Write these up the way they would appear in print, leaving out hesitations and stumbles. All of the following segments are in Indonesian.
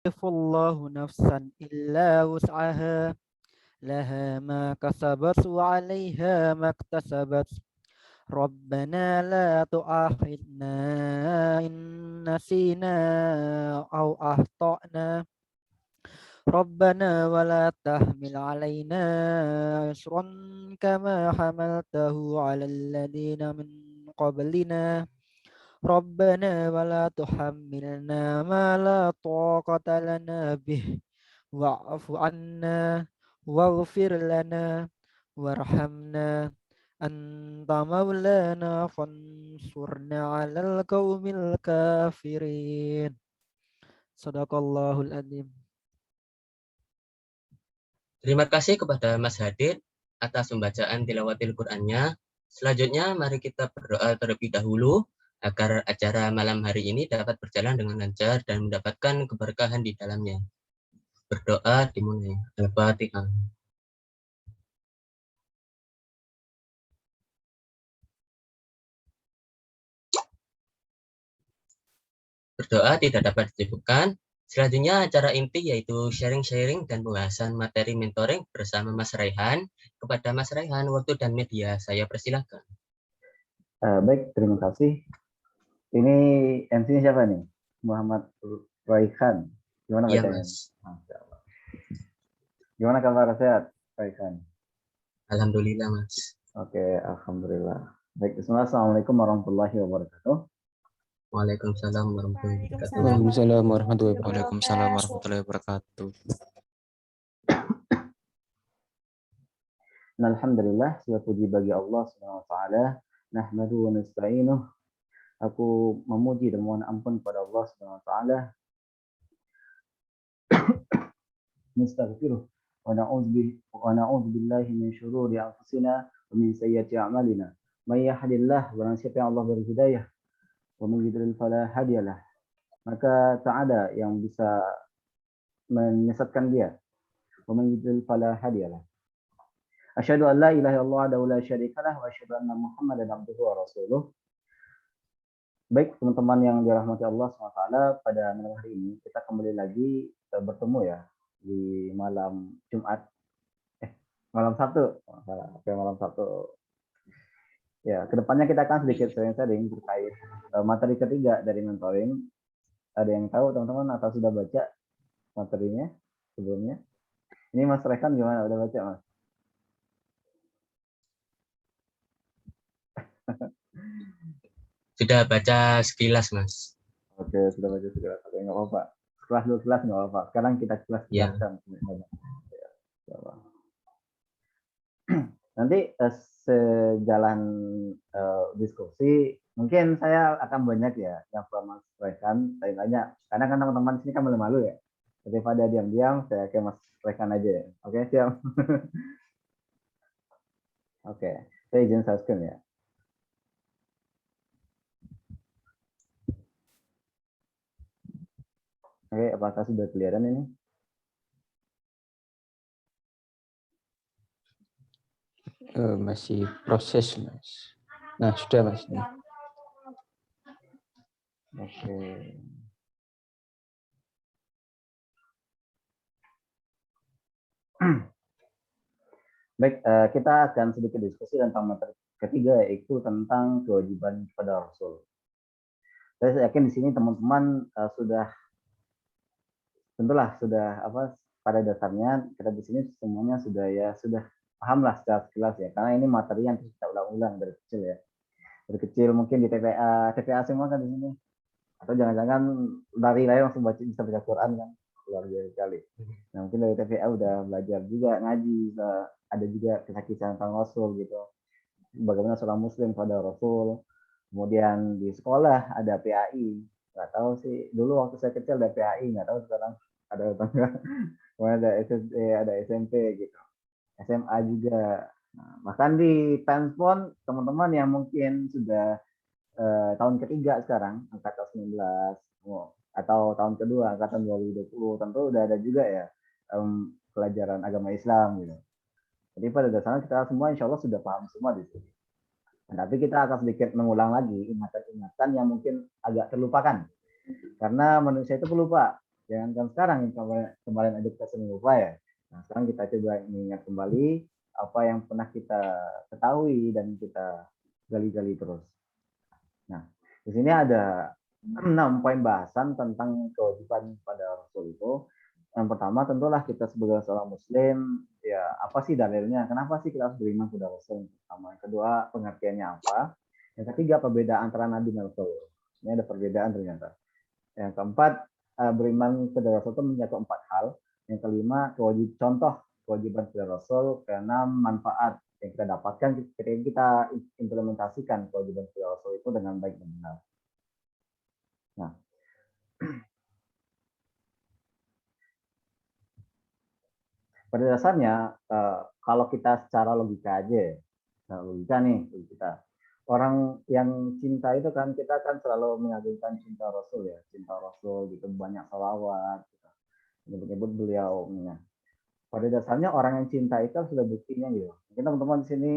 Yufullahu nafsan illa wus'aha laha ma kasabat wa 'alaiha maktasabat. Rabbana la tu'akhidna in nasina aw akhtana. Rabbana wa la tahmil 'alaina isran kama hamaltahu 'alal ladzina min qablina. Rabbana wa la tuhammilna ma la taqata lana bih wa'fu 'anna waghfir lana warhamna anta maulana fansurna 'alal qaumil kafirin. Sadaqallahul adzim. Terima kasih kepada Mas Hadid atas pembacaan tilawatil Qur'annya. Selanjutnya mari kita berdoa terlebih dahulu agar acara malam hari ini dapat berjalan dengan lancar dan mendapatkan keberkahan di dalamnya. Berdoa dimulai. Al-Fatihah. Berdoa tidak dapat dicukupkan. Selanjutnya acara inti yaitu sharing-sharing dan pembahasan materi mentoring bersama Mas Raihan. Kepada Mas Raihan, waktu dan media saya persilahkan. Baik, terima kasih. Ini MC-nya siapa nih? Muhammad Raihan. Gimana Iya, bacanya? Mas. Gimana kabar, sehat, Raihan? Alhamdulillah, Mas. Oke, alhamdulillah. Baik, bismillah. Assalamualaikum warahmatullahi wabarakatuh. Waalaikumsalam warahmatullahi wabarakatuh. Waalaikumsalam warahmatullahi wabarakatuh. Waalaikumsalam warahmatullahi wabarakatuh. Alhamdulillah, segala puji bagi Allah Subhanahu wa taala. Nahmadu wa nasta'inuh. Aku memuji dan mohon ampun kepada Allah Subhanahu wa taala. Nastaghfiruh wa na'udzu billahi min syururi anfusina wa min sayyiati a'malina. May yahdihillahu, barang siapa yang Allah beri hidayah, wa may yudlil fala hadiyalah. Maka tak ada yang bisa menyesatkan dia. Wa may yudlil fala hadiyalah. Asyhadu an la ilaha illallah wa la syarikalah wa asyhadu anna Muhammadan abduhu wa rasuluh. Baik teman-teman yang dirahmati Allah SWT, pada malam hari ini kita kembali lagi bertemu ya di malam Jumat, malam Sabtu, malam Sabtu. Ya, kedepannya kita akan sedikit sharing-sharing terkait materi ketiga dari mentoring. Ada yang tahu teman-teman atau sudah baca materinya sebelumnya? Ini Mas Rekan gimana? Udah baca Mas? Sudah baca sekilas, Mas. Oke, sudah baca sekilas. Oke, nggak apa-apa. Kelas dulu kelas nggak apa-apa. Sekarang kita kelas jelaskan. Ya. Nanti sejalan diskusi, mungkin saya akan banyak ya yang Mas Rekan tanya, karena kan teman-teman sini kan malu-malu ya. Daripada diam-diam, saya ke Mas Rekan aja ya. Oke, siap. Oke, saya izin subscribe ya. Oke, apakah sudah kelihatan ini? Masih proses, Mas. Nah, sudah, Mas. Oke. Baik, kita akan sedikit diskusi tentang materi ketiga, yaitu tentang kewajiban kepada Rasul. Saya yakin di sini teman-teman sudah, tentulah sudah pada dasarnya kita di sini semuanya sudah paham lah secara sekilas ya, karena ini materi yang kita ulang-ulang dari kecil ya. Dari kecil mungkin di TPA semua kan di sini, atau jangan-jangan dari lahir langsung bisa baca Quran kan, luar biasa sekali. Nah mungkin dari TPA udah belajar juga ngaji, ada juga kisah-kisah tentang Rasul gitu, bagaimana seorang Muslim pada Rasul. Kemudian di sekolah ada PAI, nggak tahu sih dulu waktu saya kecil ada PAI, nggak tahu sekarang ada atau enggak. Kemudian ada SD, ada SMP gitu, SMA juga. Nah, bahkan di Penspon teman-teman yang mungkin sudah tahun ketiga sekarang, angkatan 19 atau tahun kedua, angkatan 2020, tentu udah ada juga ya pelajaran agama Islam gitu. Jadi pada dasarnya kita semua insya Allah sudah paham semua di sini. Nah, tapi kita akan sedikit mengulang lagi ingatan-ingatan yang mungkin agak terlupakan. Karena manusia itu pelupa. Jangankan sekarang, kemarin aja kita sering lupa ya. Nah, sekarang kita coba mengingat kembali apa yang pernah kita ketahui dan kita gali-gali terus. Nah, di sini ada 6 poin bahasan tentang kewajiban pada Rasul itu. Yang pertama tentulah kita sebagai seorang Muslim, ya apa sih dalilnya? Kenapa sih kita harus beriman kepada Rasul? Pertama. Yang kedua, pengertiannya apa? Yang ketiga, perbedaan antara Nabi dan Rasul. Ini ada perbedaan ternyata. Yang keempat, beriman kepada Rasul itu mencakup 4 hal. Yang kelima, contoh kewajiban kepada Rasul. Keenam, manfaat yang kita dapatkan ketika kita implementasikan kewajiban kepada Rasul itu dengan baik dan benar. Nah, pada dasarnya kalau kita secara logika aja, logika nih kita orang yang cinta itu kan kita kan selalu mengagungkan cinta Rasul ya, cinta Rasul gitu, banyak salawat, gitu. Menyebut beliau. Ya. Pada dasarnya orang yang cinta itu sudah buktinya gitu. Mungkin teman-teman di sini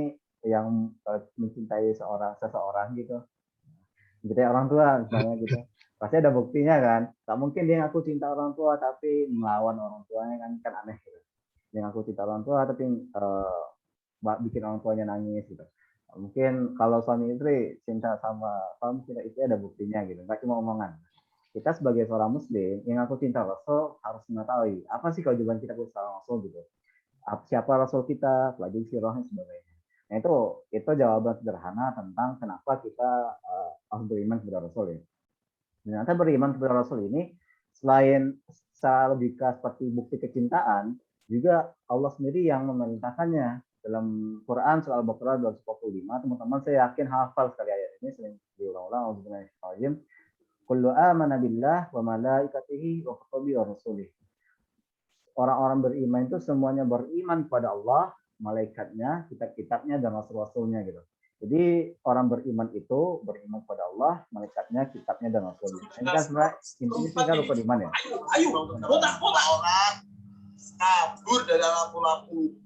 yang mencintai seseorang gitu, mencintai orang tua misalnya gitu, pasti ada buktinya kan. Tak mungkin dia ngaku cinta orang tua tapi melawan orang tuanya kan aneh gitu. Dia ngaku cinta orang tua tapi bikin orang tuanya nangis gitu. Mungkin kalau suami istri cinta istri ada buktinya gitu, nggak cuma omongan. Kita sebagai seorang Muslim yang aku cinta Rasul harus mengetahui apa sih kewajiban kita kepada Rasul gitu. Siapa Rasul kita, pelajari sirahnya sebagainya. Nah itu jawaban sederhana tentang kenapa kita harus beriman kepada Rasul ya. Ternyata beriman kepada Rasul ini selain secara logika seperti bukti kecintaan, juga Allah sendiri yang memerintahkannya. Dalam Quran surah Al-Baqarah 245, teman-teman saya yakin hafal sekali ayat ini, sering diulang-ulang. Kullu amana billah wa malaikatihi wa kutubihi wa rasulih. Orang-orang beriman itu semuanya beriman kepada Allah, malaikatnya, kitab-kitabnya, dan rasul-rasulnya gitu. Jadi orang beriman itu beriman kepada Allah, malaikatnya, kitabnya, dan rasulnya. Ini kan sebenarnya intinya sih kan rukun iman ya. Ayo, botak orang kabur dari lampu-lampu.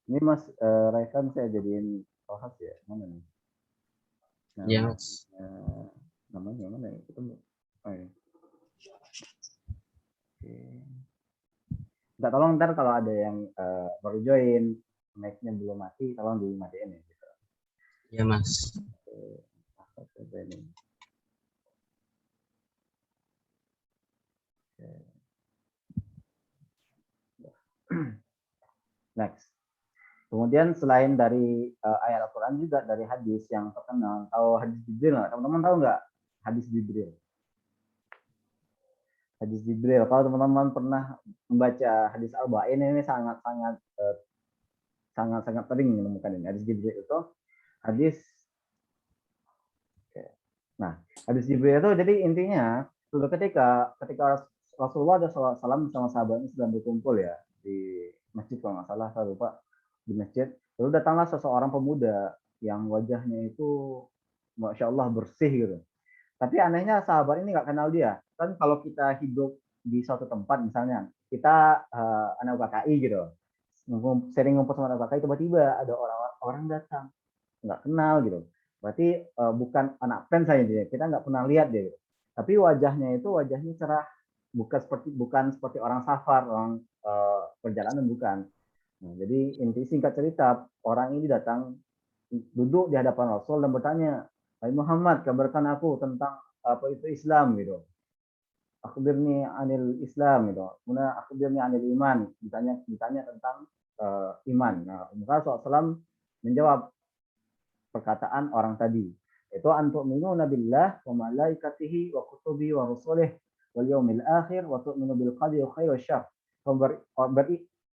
Ini Mas Raikan saya jadiin bahas ya, mana nih? Nah, Ya, Mas. Namanya mana ya? Ketemu. Oh, ya. Oke. Nggak, tolong ntar kalau ada yang baru join, mic-nya belum mati, tolong dimatiin ya. Gitu. Ya, Mas. Oke. Next. Kemudian selain dari ayat Al-Quran juga dari hadis yang terkenal. Tahu hadis Jibril nggak? Teman-teman tahu nggak hadis Jibril? Hadis Jibril. Kalau teman-teman pernah membaca hadis Arba'in ini sangat-sangat sering menemukan ini. Hadis Jibril itu hadis. Nah, hadis Jibril itu jadi intinya sudah ketika Rasulullah SAW bersama sahabatnya sedang berkumpul ya di masjid kalau nggak salah, saya lupa, di masjid. Lalu datanglah seseorang pemuda yang wajahnya itu Masya Allah bersih gitu. Tapi anehnya sahabat ini nggak kenal dia. Kan kalau kita hidup di suatu tempat misalnya, kita anak UKKI gitu, sering ngumpul sama anak UKKI, tiba-tiba ada orang datang, nggak kenal gitu. Berarti bukan anak fans saya dia, kita nggak pernah lihat dia gitu. Tapi wajahnya cerah, bukan seperti orang safar, orang perjalanan bukan. Nah, jadi inti singkat cerita, orang ini datang duduk di hadapan Rasul dan bertanya, "Hai Muhammad, kabarkan aku tentang apa itu Islam gitu. Akhbirni anil Islam gitu. Kemudian akhbirni anil iman." Ditanya tentang iman. Nah, maka SAW menjawab perkataan orang tadi. Itu antu'minuna billah wa malaikatihi wa kutubihi wa rusulih wal yaumil akhir wa tu'minu bil qadri khair wa syarr.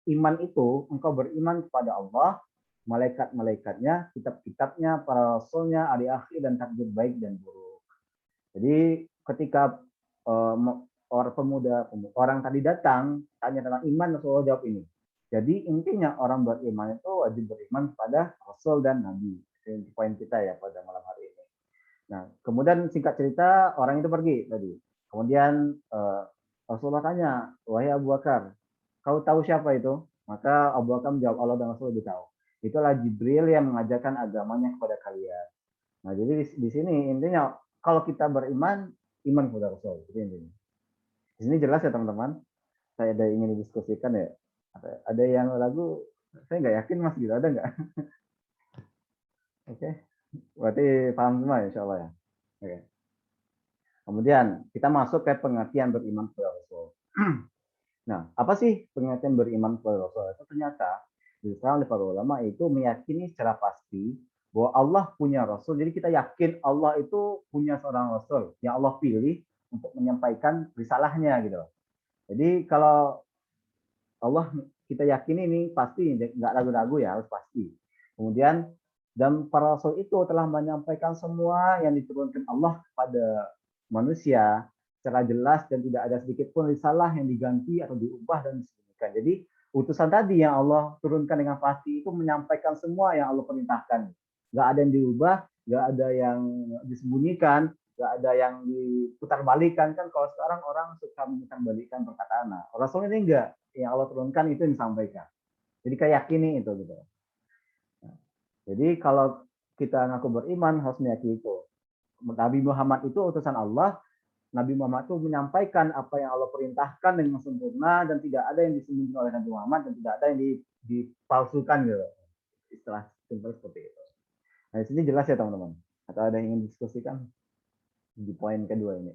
Beriman itu engkau beriman kepada Allah, malaikat-malaikatnya, kitab-kitabnya, para rasulnya, hari akhir, dan takdir baik dan buruk. Jadi ketika orang tadi datang tanya tentang iman, Rasulullah jawab ini. Jadi intinya orang beriman itu wajib beriman kepada Rasul dan Nabi. Ini poin kita ya pada malam hari ini. Nah, kemudian singkat cerita orang itu pergi tadi. Kemudian Rasulullah tanya, "Wahai Abu Bakar, kau tahu siapa itu?" Maka Abu Bakar menjawab, "Allah dan Rasul lebih tahu. Itulah Jibril yang mengajarkan agamanya kepada kalian." Nah, jadi di sini intinya kalau kita beriman, iman kepada Rasul. Itu intinya. Di sini jelas ya teman-teman. Saya ada ingin didiskusikan ya. Ada yang lagu, saya nggak yakin Mas gitu, ada nggak? Oke, berarti paham semua ya, insya Allah ya. Oke. Kemudian kita masuk ke pengertian beriman kepada Rasul. Nah, apa sih pengertian beriman kepada Rasul? Itu ternyata disebutkan oleh para ulama itu meyakini secara pasti bahwa Allah punya Rasul. Jadi kita yakin Allah itu punya seorang Rasul yang Allah pilih untuk menyampaikan risalahnya gitu. Jadi kalau Allah kita yakini ini pasti, nggak ragu-ragu ya, harus pasti. Kemudian dan para Rasul itu telah menyampaikan semua yang diturunkan Allah kepada manusia secara jelas dan tidak ada sedikit pun risalah yang diganti atau diubah dan disembunyikan. Jadi utusan tadi yang Allah turunkan dengan pasti itu menyampaikan semua yang Allah perintahkan. Nggak ada yang diubah, nggak ada yang disembunyikan, nggak ada yang diputar-balikan. Kan kalau sekarang orang suka memutar-balikan perkataan. Nah, Rasul ini enggak, yang Allah turunkan itu yang disampaikan. Jadi kayak yakini itu gitu. Nah, jadi kalau kita ngaku beriman harus meyakini itu. Nabi Muhammad itu utusan Allah. Nabi Muhammad itu menyampaikan apa yang Allah perintahkan dengan sempurna dan tidak ada yang disembunyikan oleh Nabi Muhammad dan tidak ada yang dipalsukan gitu. Istilah simpel seperti itu. Nah, di sini jelas ya teman-teman. Atau ada yang ingin diskusikan di poin kedua ini?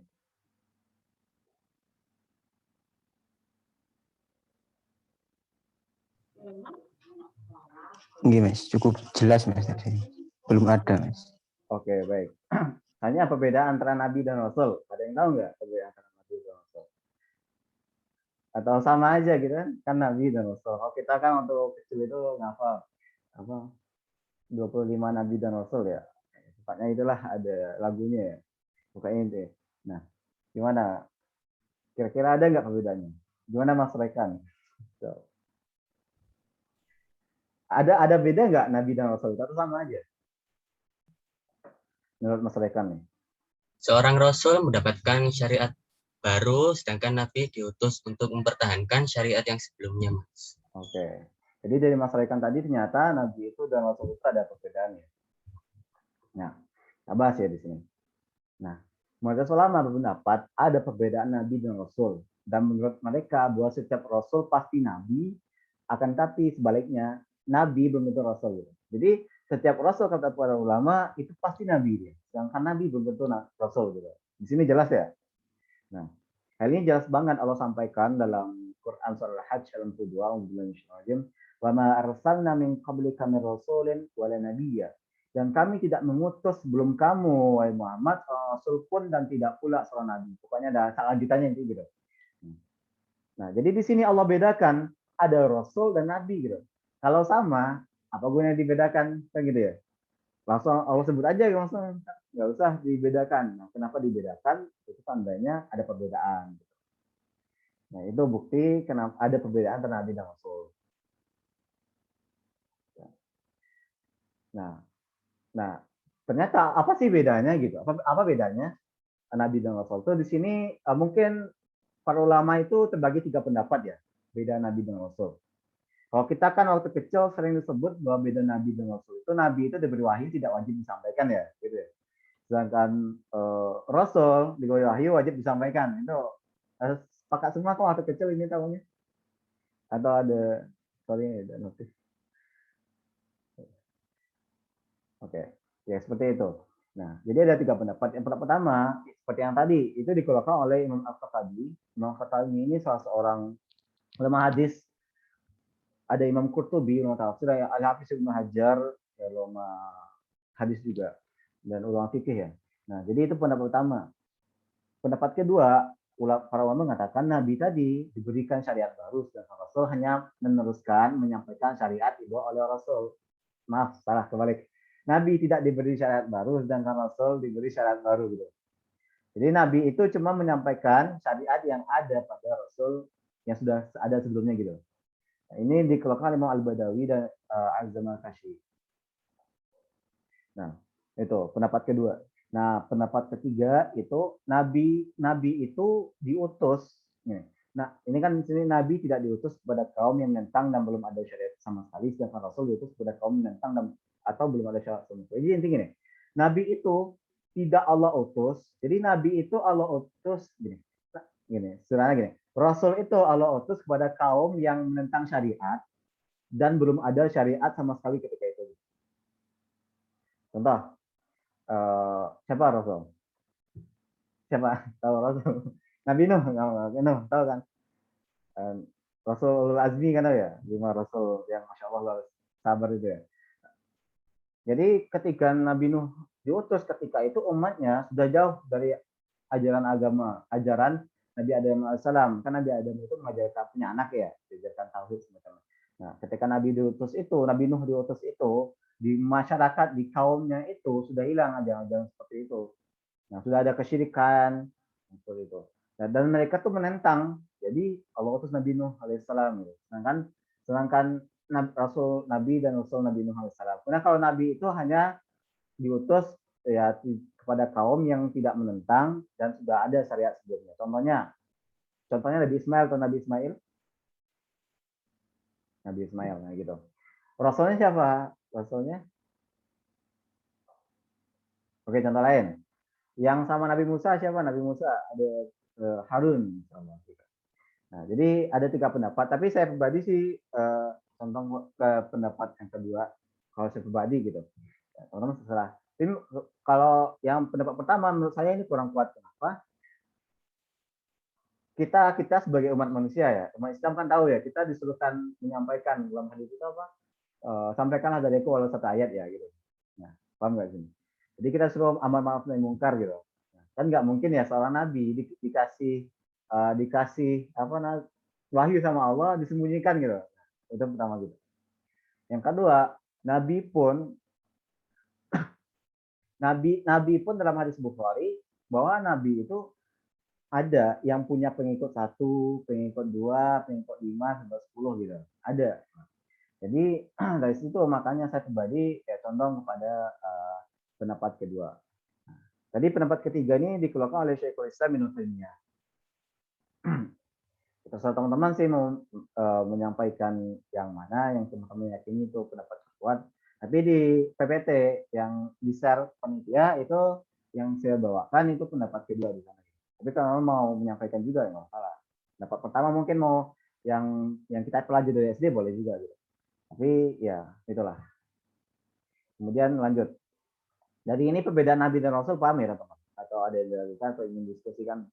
Nggih, Mas. Cukup jelas, Mas. Belum ada, Mas. Oke, baik. Hanya perbedaan antara Nabi dan Rasul. Ada yang tahu nggak perbedaan antara Nabi dan Rasul? Atau sama aja gitu kan Nabi dan Rasul. Kalau kita kan waktu kecil itu ngafal apa 25 Nabi dan Rasul ya. Tepatnya itulah ada lagunya ya. Pokoknya itu. Nah, gimana? Kira-kira ada nggak perbedaannya? Gimana Mas Rekan? So. Ada beda nggak Nabi dan Rasul? Atau sama aja? Menurut Mas Rekan nih. Seorang Rasul mendapatkan syariat baru, sedangkan Nabi diutus untuk mempertahankan syariat yang sebelumnya, Mas. Oke. Jadi dari Mas Rekan tadi ternyata Nabi itu dan Rasul itu ada perbedaannya. Nah, kita bahas ya di sini. Nah, menurut ulama berpendapat ada perbedaan Nabi dan Rasul. Dan menurut mereka bahwa setiap Rasul pasti Nabi, akan tapi sebaliknya Nabi belum tentu Rasul. Jadi setiap Rasul kata para ulama itu pasti Nabi dia. Sedangkan Nabi belum tentu Rasul gitu. Di sini jelas ya. Nah, hal ini jelas banget Allah sampaikan dalam Quran surah Al-Hajj ayat 62. Wa ma arsalna min qablika min rasulin wala nabiyya. Dan kami tidak mengutus sebelum kamu, wahai Muhammad, Rasul pun dan tidak pula seorang nabi. Pokoknya ada lanjutannya itu gitu. Nah, jadi di sini Allah bedakan ada Rasul dan Nabi gitu. Kalau sama, apa gunanya dibedakan? Kan gitu ya. Langsung Allah sebut aja langsung, nggak usah dibedakan. Nah, kenapa dibedakan? Itu tandanya ada perbedaan. Nah, itu bukti kenapa ada perbedaan antara Nabi dan Rasul. Nah, ternyata apa sih bedanya gitu? Apa bedanya Nabi dan Rasul? Itu di sini mungkin para ulama itu terbagi 3 pendapat ya, beda Nabi dan Rasul. Kalau kita kan waktu kecil sering disebut bahwa beda Nabi dan Rasul itu Nabi itu diberi wahyu tidak wajib disampaikan ya, gitu ya. Sedangkan Rasul diberi wahyu wajib disampaikan. Itu sepakat semua kok waktu kecil ini tahunya? Atau ada ada notif? Oke, ya seperti itu. Nah, jadi ada 3 pendapat. Yang pertama, seperti yang tadi, itu dikeluarkan oleh Imam Al-Khattabi. Imam Al-Khattabi ini salah seorang ulama hadis. Ada Imam Qurtubi, ulama tafsir, Al-Hafiz Ibnu Hajar, ulama hadis juga, dan ulama fikih ya. Nah, jadi itu pendapat pertama. Pendapat kedua, para ulama mengatakan Nabi tadi diberikan syariat baru, dan Rasul hanya meneruskan, menyampaikan syariat dibawa oleh Rasul. Maaf, salah kebalik. Nabi tidak diberi syariat baru, sedangkan Rasul diberi syariat baru gitu. Jadi Nabi itu cuma menyampaikan syariat yang ada pada Rasul yang sudah ada sebelumnya gitu. Nah, ini dikeluarkan Imam Al-Badawi dan Az-Zamakhsyari. Nah, itu pendapat kedua. Nah, pendapat ketiga itu Nabi itu diutus. Nah, ini kan di sini Nabi tidak diutus kepada kaum yang menentang dan belum ada syariat sama sekali, sedangkan Rasul diutus kepada kaum yang menentang dan atau belum ada syariat sama sekali. Jadi intinya nih, Nabi itu tidak Allah utus. Jadi Nabi itu Allah utus gini, sebenarnya gini. Rasul itu Allah utus kepada kaum yang menentang syariat dan belum ada syariat sama sekali ketika itu. Contoh, siapa Rasul? Siapa? Tahu Rasul? Nabi Nuh, tahu kan? Rasul Azmi kan ya, 5 Rasul yang Masya Allah sabar itu ya. Jadi ketika Nabi Nuh diutus ketika itu umatnya sudah jauh dari ajaran agama, ajaran Nabi Adam alaihissalam. Kan Nabi Adam itu mengajarkan punya anak ya, diajarkan tauhid semacam. Nah, ketika Nabi diutus itu, Nabi Nuh diutus itu, di masyarakat, di kaumnya itu sudah hilang ajaran-ajaran seperti itu. Nah, sudah ada kesyirikan seperti itu. Nah, dan mereka tuh menentang. Jadi Allah utus Nabi Nuh alaihissalam. Gitu. Sedangkan Rasul Nabi dan Rasul Nabi Nuh alaihissalam. Karena kalau Nabi itu hanya diutus ya kepada kaum yang tidak menentang dan sudah ada syariat sebelumnya. Contohnya Nabi Ismail atau Nabi Ismail. Nabi Ismail, nah gitu. Rasulnya siapa? Rasulnya? Oke, contoh lain. Yang sama Nabi Musa siapa? Nabi Musa ada Harun sama gitu. Nah, jadi ada 3 pendapat. Tapi saya pribadi sih contoh ke pendapat yang kedua. Kalau saya pribadi gitu. Orang terserah. Tapi kalau yang pendapat pertama menurut saya ini kurang kuat. Kenapa? Kita sebagai umat manusia ya, umat Islam kan tahu ya, kita disuruhkan menyampaikan dalam hadis itu apa? Sampaikanlah dariku walau 1 ayat ya gitu. Nah, paham nggak sih? Jadi kita suruh amar ma'ruf nahi mungkar gitu. Nah, kan nggak mungkin ya seorang nabi dikasih wahyu sama Allah disembunyikan gitu. Itu pertama gitu. Yang kedua, nabi pun dalam hadis Bukhari bahwa nabi itu ada yang punya pengikut 1, pengikut 2, pengikut 5 sampai 10 gitu. Ada. Jadi dari situ makanya saya pribadi condong kepada pendapat kedua. Tadi pendapat ketiga ini dikeluarkan oleh Syekhul Islam Ibnu Taimiyah. Terserah teman-teman sih mau menyampaikan yang mana yang teman-teman yakini itu pendapat kuat. Tapi di PPT yang di-share panitia itu yang saya bawakan itu pendapat kedua di sana. Tapi kalau mau menyampaikan juga nggak masalah. Pendapat pertama mungkin mau yang kita pelajari dari SD boleh juga gitu. Tapi ya itulah. Kemudian lanjut. Dari ini perbedaan Nabi dan Rasul paham ya teman-teman? Atau ada yang dilakukan atau ingin diskusikan?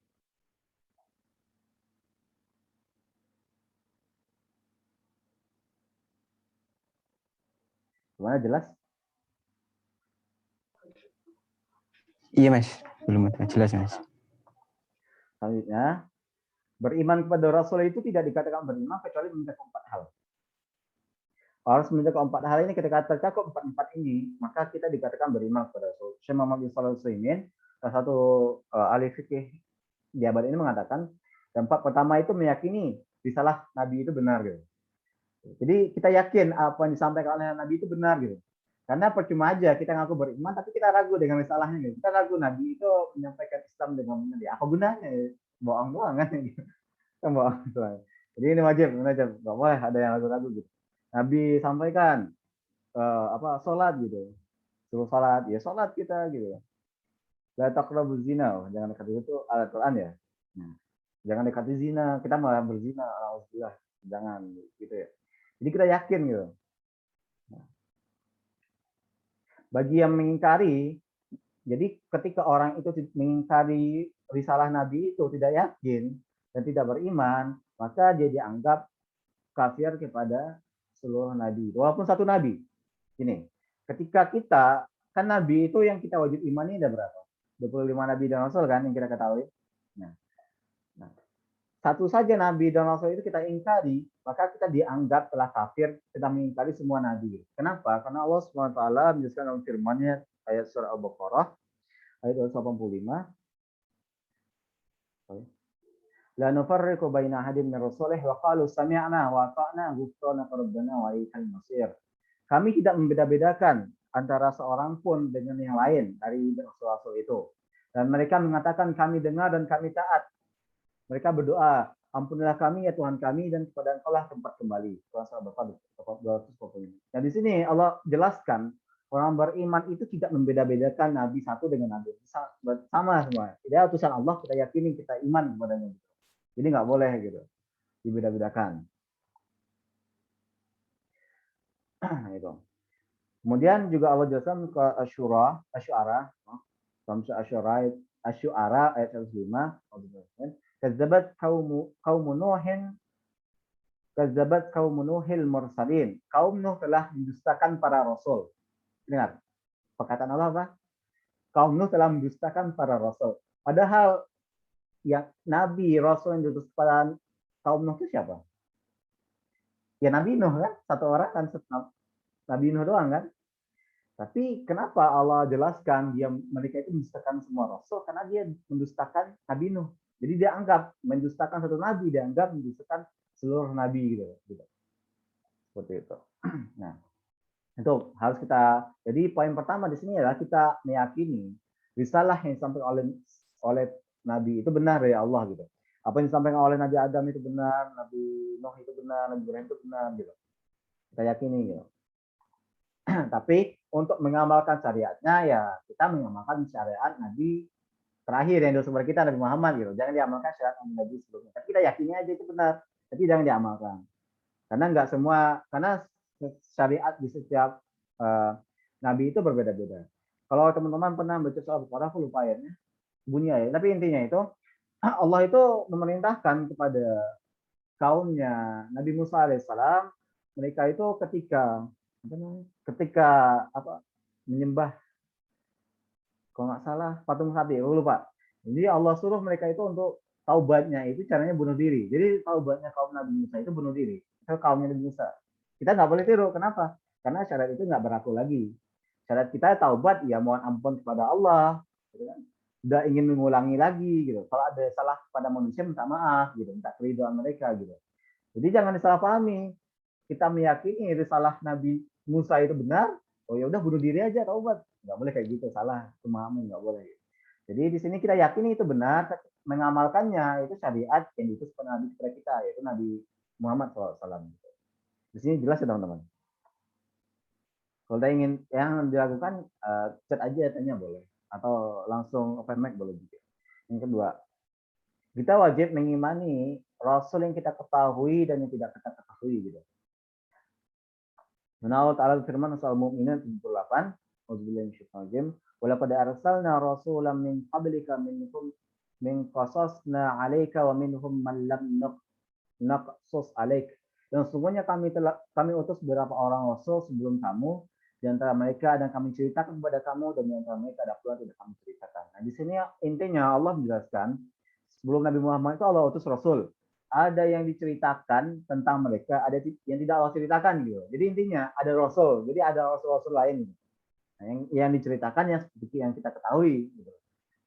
Gimana, jelas? Iya mas, belum ada jelas mas. Selanjutnya, beriman kepada Rasul itu tidak dikatakan beriman kecuali mencakup 4 hal. Harus mencakup 4 hal ini, ketika tercakup 4 ini, maka kita dikatakan beriman kepada Rasul. Syekh Muhammad bin Shalih Al-Utsaimin, salah satu ahli fikih di abad ini mengatakan, dampak pertama itu meyakini risalah Nabi itu benar gitu. Jadi kita yakin apa yang disampaikan oleh Nabi itu benar gitu. Karena percuma aja kita ngaku beriman tapi kita ragu dengan risalahnya gitu. Kita ragu Nabi itu menyampaikan Islam dengan benar. Apa gunanya? Bohong doang kan gitu. Kan bohong doang. Jadi ini wajib, enggak boleh ada yang ragu-ragu gitu. Nabi sampaikan sholat gitu. Suruh sholat, ya sholat kita gitu. La taqrabuz zina, jangan dekati itu Al-Qur'an ya. Nah, jangan dekati zina, kita malah berzina, alhamdulillah. Jangan gitu ya. Jadi kita yakin gitu. Bagi yang mengingkari, jadi ketika orang itu mengingkari risalah Nabi itu tidak yakin dan tidak beriman, maka dia dianggap kafir kepada seluruh Nabi. Walaupun satu Nabi. Ini, ketika kita, kan Nabi itu yang kita wajib imani ada berapa? 25 Nabi dan Rasul kan yang kita ketahui. Nah, satu saja Nabi dan Rasul itu kita ingkari, maka kita dianggap telah kafir, kita mengingkari semua Nabi. Kenapa? Karena Allah SWT menjelaskan dalam firman-Nya ayat surah Al-Baqarah ayat 85. La nufarriqu baina ahadin min rasulih wa qalu sami'na wa ata'na ghufranaka rabbana wa ilaikal masir. Kami tidak membeda-bedakan antara seorang pun dengan yang lain dari rasul-rasul itu. Dan mereka mengatakan kami dengar dan kami taat. Mereka berdoa, ampunilah kami ya Tuhan kami dan kepada Engkau lah tempat kembali. Surah Al-Baqarah 245. Nah di sini Allah jelaskan Orang beriman itu tidak membeda-bedakan nabi satu dengan nabi sama semua. Dia utusan Allah, kita yakini, kita iman kepadanya. Jadi nggak boleh gitu dibeda-bedakan. Itu. Kemudian juga Allah jelaskan ke Asy'ara, Asy'ara ayat 105, Kazzabat kaumu Nuhil mursalin. Kaum Nuh telah mendustakan para rasul. Dengar. Perkataan Allah apa? Kaum Nuh telah mendustakan para rasul. Padahal yang nabi rasul yang diutus kepada kaum Nuh itu siapa? Ya Nabi Nuh kan, satu orang kan, Nabi Nuh doang kan. Tapi kenapa Allah jelaskan mereka itu mendustakan semua rasul? Karena dia mendustakan Nabi Nuh. Jadi dia anggap mendustakan satu nabi, dia anggap mendustakan seluruh nabi gitu. Seperti itu. Nah, itu harus kita. Jadi poin pertama di sini adalah kita meyakini risalah yang disampaikan oleh nabi itu benar dari Allah gitu. Apa yang disampaikan oleh Nabi Adam itu benar, Nabi Nuh itu benar, Nabi Ibrahim itu benar gitu. Kita yakini gitu. Tapi untuk mengamalkan syariatnya ya kita mengamalkan syariat Nabi terakhir yang diutus kepada kita, Nabi Muhammad gitu. Jangan diamalkan syariat Nabi sebelumnya. Tapi kita yakini aja itu benar, tapi jangan diamalkan. Karena nggak semua, karena syariat di setiap Nabi itu berbeda-beda. Kalau teman-teman pernah baca soal Al-Baqarah, aku lupa ayatnya, bunyi ayat. Tapi intinya itu Allah itu memerintahkan kepada kaumnya Nabi Musa alaihissalam, mereka itu ketika menyembah, kalau nggak salah patung sapi, aku lupa. Jadi Allah suruh mereka itu untuk taubatnya itu caranya bunuh diri. Jadi taubatnya kaum Nabi Musa itu bunuh diri. Itu kaumnya Nabi Musa. Kita nggak boleh tiru. Kenapa? Karena syarat itu nggak berlaku lagi. Syarat kita taubat ya mohon ampun kepada Allah. Gitu kan? Udah ingin mengulangi lagi gitu. Kalau ada salah kepada manusia minta maaf gitu, minta keridhaan mereka gitu. Jadi jangan disalahpahami. Kita meyakini risalah Nabi Musa itu benar, oh ya udah bunuh diri aja taubat. Nggak boleh kayak gitu, salah pemahaman, nggak boleh. Jadi di sini kita yakini itu benar, mengamalkannya itu syariat yang diutus kepada Nabi kita, yaitu Nabi Muhammad SAW. Di sini jelas ya teman-teman. Kalau kita ingin yang dilakukan, chat aja tanya boleh, atau langsung open mic boleh juga. Yang kedua, kita wajib mengimani Rasul yang kita ketahui dan yang tidak kita ketahui gitu. Allah Ta'ala firman soal Mu'minun 78, Auzubillahi minasyaitonir rajim, wa laqad arsalna rasulan min qablika minhum min qasasna 'alaika wa minhum man lam naqsus 'alaik. Dan sungguhnya kami utus beberapa orang rasul sebelum kamu, di antara mereka dan kami ceritakan kepada kamu, dan di antara mereka ada pula tidak kami ceritakan. Nah, di sini intinya Allah menjelaskan sebelum Nabi Muhammad itu Allah utus rasul. Ada yang diceritakan tentang mereka, ada yang tidak Allah ceritakan gitu. Jadi intinya ada rasul, jadi ada rasul-rasul lain. Nah, yang diceritakan yang seperti yang kita ketahui gitu.